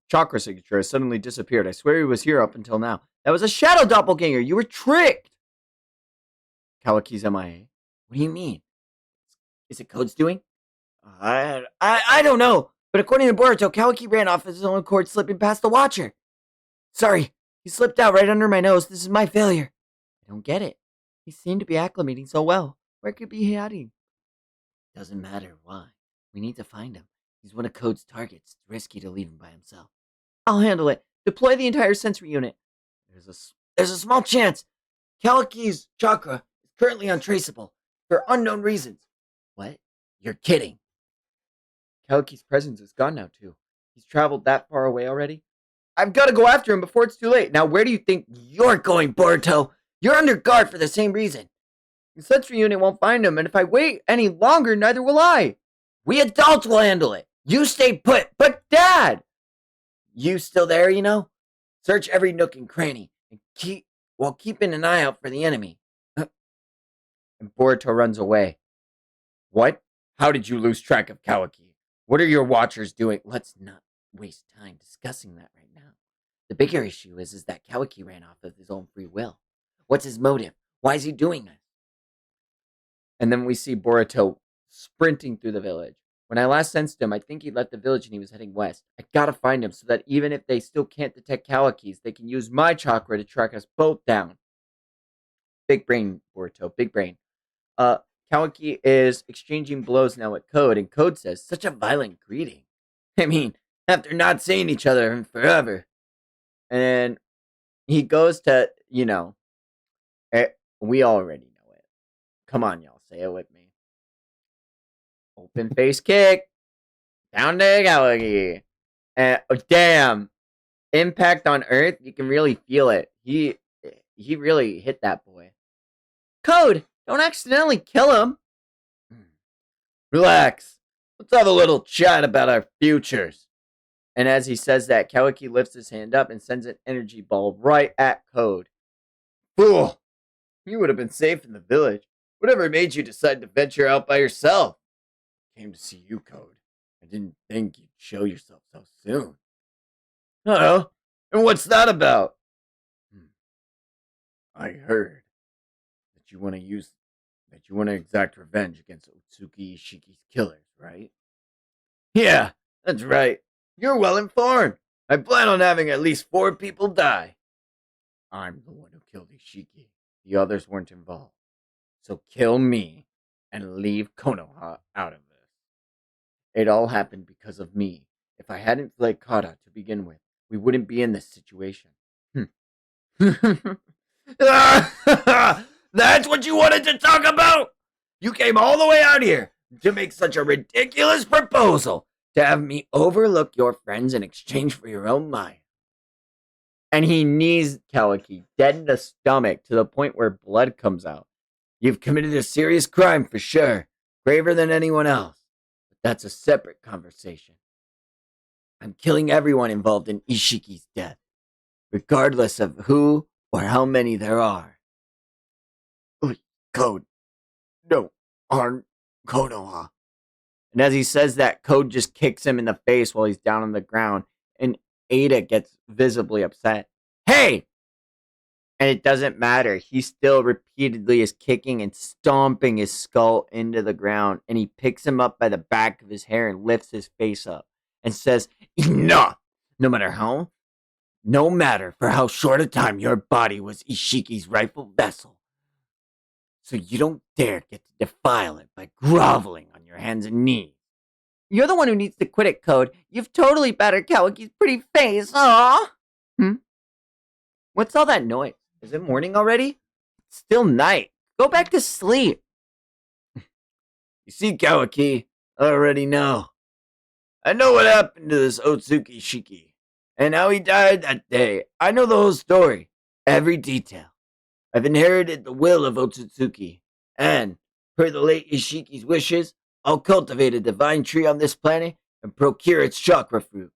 chakra signature has suddenly disappeared. I swear he was here up until now. That was a shadow doppelganger. You were tricked. Kawaki's MIA. What do you mean? Is it Code's doing? I don't know. But according to Boruto, Kawaki ran off of his own accord, slipping past the Watcher. Sorry, he slipped out right under my nose. This is my failure. I don't get it. He seemed to be acclimating so well. Where could he be hiding? Doesn't matter why. We need to find him. He's one of Code's targets. It's risky to leave him by himself. I'll handle it. Deploy the entire sensory unit. There's a small chance. Kawaki's chakra is currently untraceable for unknown reasons. What? You're kidding. Kawaki's presence is gone now, too. He's traveled that far away already. I've got to go after him before it's too late. Now, where do you think you're going, Boruto? You're under guard for the same reason. The sensory unit won't find him, and if I wait any longer, neither will I. We adults will handle it. You stay put. But, Dad! You still there, you know? Search every nook and cranny, and keeping an eye out for the enemy. And Boruto runs away. What? How did you lose track of Kawaki? What are your watchers doing? Let's not waste time discussing that right now. The bigger issue is that Kawaki ran off of his own free will. What's his motive? Why is he doing this? And then we see Boruto sprinting through the village. When I last sensed him, I think he left the village and he was heading west. I gotta find him so that even if they still can't detect Kawaki's, they can use my chakra to track us both down. Big brain, Boruto, big brain. Kawaki is exchanging blows now with Code, and Code says, such a violent greeting. I mean, after not seeing each other in forever. And he goes to, we already know it. Come on, y'all, say it with me. Open face kick. Down to Kawaki. And damn. Impact on Earth, you can really feel it. He really hit that boy. Code, don't accidentally kill him. Relax. Let's have a little chat about our futures. And as he says that, Kawaki lifts his hand up and sends an energy ball right at Code. Fool! You would have been safe in the village. Whatever made you decide to venture out by yourself? Came to see you, Code. I didn't think you'd show yourself so soon. Uh-oh. And what's that about? I heard that you want to exact revenge against Otsuki Ishiki's killers, right? Yeah, that's right. You're well informed. I plan on having at least 4 people die. I'm the one who killed Ishiki. The others weren't involved. So kill me and leave Konoha out of this. It all happened because of me. If I hadn't fled Kata to begin with, we wouldn't be in this situation. That's what you wanted to talk about? You came all the way out here to make such a ridiculous proposal to have me overlook your friends in exchange for your own life. And he knees Kawaki dead in the stomach to the point where blood comes out. You've committed a serious crime for sure, braver than anyone else. But that's a separate conversation. I'm killing everyone involved in Ishiki's death, regardless of who or how many there are. Code, no, harm Konoha. And as he says that, Code just kicks him in the face while he's down on the ground, and Ada gets visibly upset. Hey! And it doesn't matter. He still repeatedly is kicking and stomping his skull into the ground, and he picks him up by the back of his hair and lifts his face up and says, enough! No matter for how short a time your body was Ishiki's rightful vessel. So you don't dare get to defile it by groveling on your hands and knees. You're the one who needs to quit it, Code. You've totally battered Kawaki's pretty face. Aww. What's all that noise? Is it morning already? It's still night. Go back to sleep. You see, Kawaki, I already know. I know what happened to this Otsuki Shiki, and how he died that day. I know the whole story, every detail. I've inherited the will of Otsutsuki, and, per the late Ishiki's wishes, I'll cultivate a divine tree on this planet and procure its chakra fruit.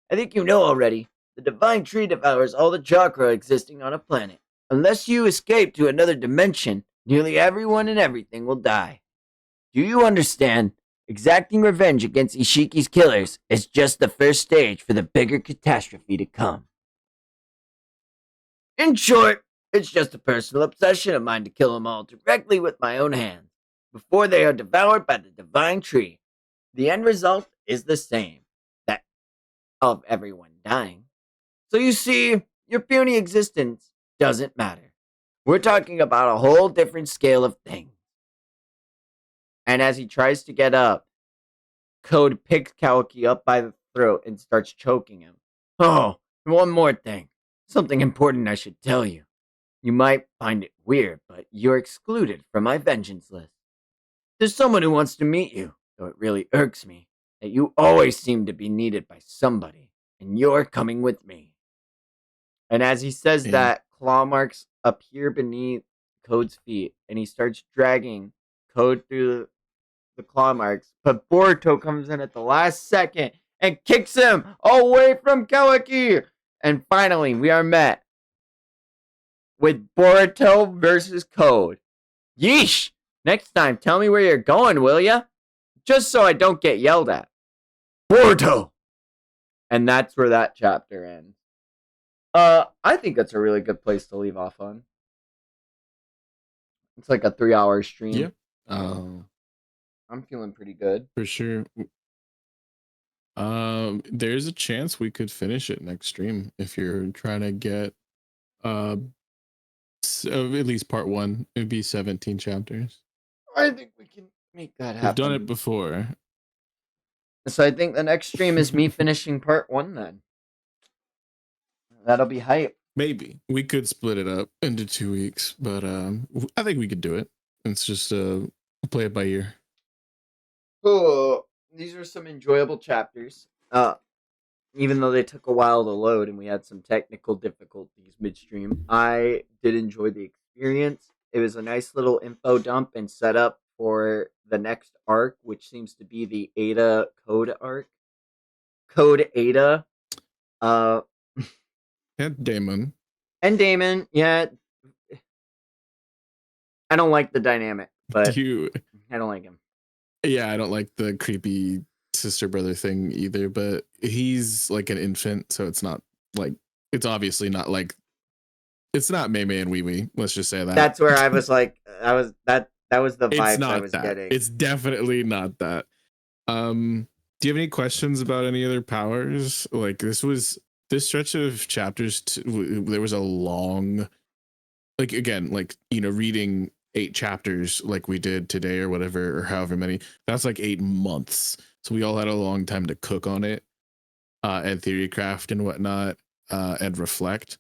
I think you know already, the divine tree devours all the chakra existing on a planet. Unless you escape to another dimension, nearly everyone and everything will die. Do you understand? Exacting revenge against Ishiki's killers is just the first stage for the bigger catastrophe to come. In short, it's just a personal obsession of mine to kill them all directly with my own hands, before they are devoured by the divine tree. The end result is the same, that of everyone dying. So you see, your puny existence doesn't matter. We're talking about a whole different scale of things. And as he tries to get up, Code picks Kawaki up by the throat and starts choking him. Oh, one more thing. Something important I should tell you. You might find it weird, but you're excluded from my vengeance list. There's someone who wants to meet you, though it really irks me that you always seem to be needed by somebody, and you're coming with me. And as he says Yeah. that, claw marks appear beneath Code's feet, and he starts dragging Code through the claw marks. But Boruto comes in at the last second and kicks him away from Kawaki. And finally, we are met with Boruto versus Code. Yeesh! Next time, tell me where you're going, will ya? Just so I don't get yelled at. Boruto! And that's where that chapter ends. I think that's a really good place to leave off on. It's like a 3-hour stream. Yeah. I'm feeling pretty good. For sure. There's a chance we could finish it next stream if you're trying to get at least part 1. It'd be 17 chapters. I think we can make that happen. We've done it before. So I think the next stream is me finishing part 1 then. That'll be hype. Maybe we could split it up into 2 weeks, but I think we could do it. It's just play it by ear. Cool. These are some enjoyable chapters. Even though they took a while to load and we had some technical difficulties midstream, I did enjoy the experience. It was a nice little info dump and setup for the next arc, which seems to be the Ada Code arc. Code Ada. And Damon. And Damon, yeah. I don't like the dynamic, but I don't like him. Yeah, I don't like the creepy sister brother thing either, but he's like an infant, so it's not like, it's obviously not like, it's not Mei Mei and Wee Wee. Let's just say that. That's where I was like, that was the vibe I was getting. It's definitely not that. Do you have any questions about any other powers? Like this stretch of chapters, there was a long, like, again, like, you know, reading 8 chapters like we did today or whatever, or however many, that's like 8 months. So we all had a long time to cook on it, and theory craft and whatnot, and reflect.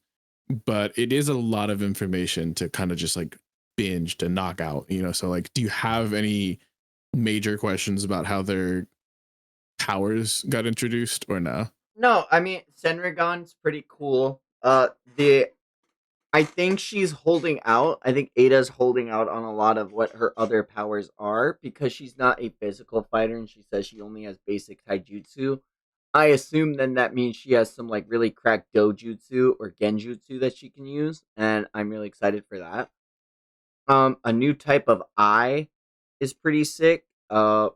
But it is a lot of information to kind of just like binge to knock out, you know? So like, do you have any major questions about how their powers got introduced or no? No, I mean, Senrigon's pretty cool. I think she's holding out. I think Ada's holding out on a lot of what her other powers are because she's not a physical fighter and she says she only has basic taijutsu. I assume then that means she has some like really cracked dojutsu or genjutsu that she can use, and I'm really excited for that. A new type of eye is pretty sick. The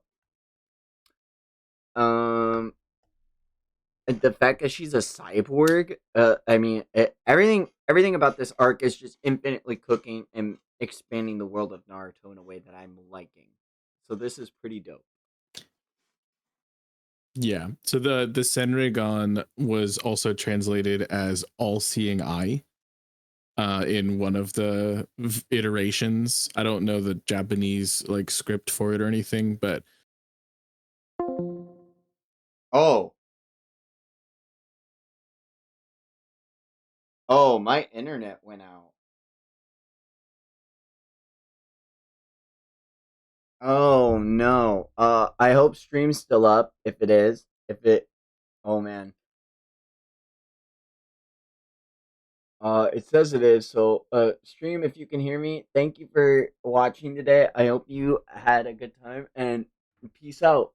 fact that she's a cyborg, I mean, everything about this arc is just infinitely cooking and expanding the world of Naruto in a way that I'm liking. So this is pretty dope. Yeah. So the Senrigon was also translated as all-seeing eye in one of the iterations. I don't know the Japanese like script for it or anything, but Oh, my internet went out. Oh no. I hope stream's still up. If it is, oh man. It says it is. So, stream, if you can hear me, thank you for watching today. I hope you had a good time and peace out.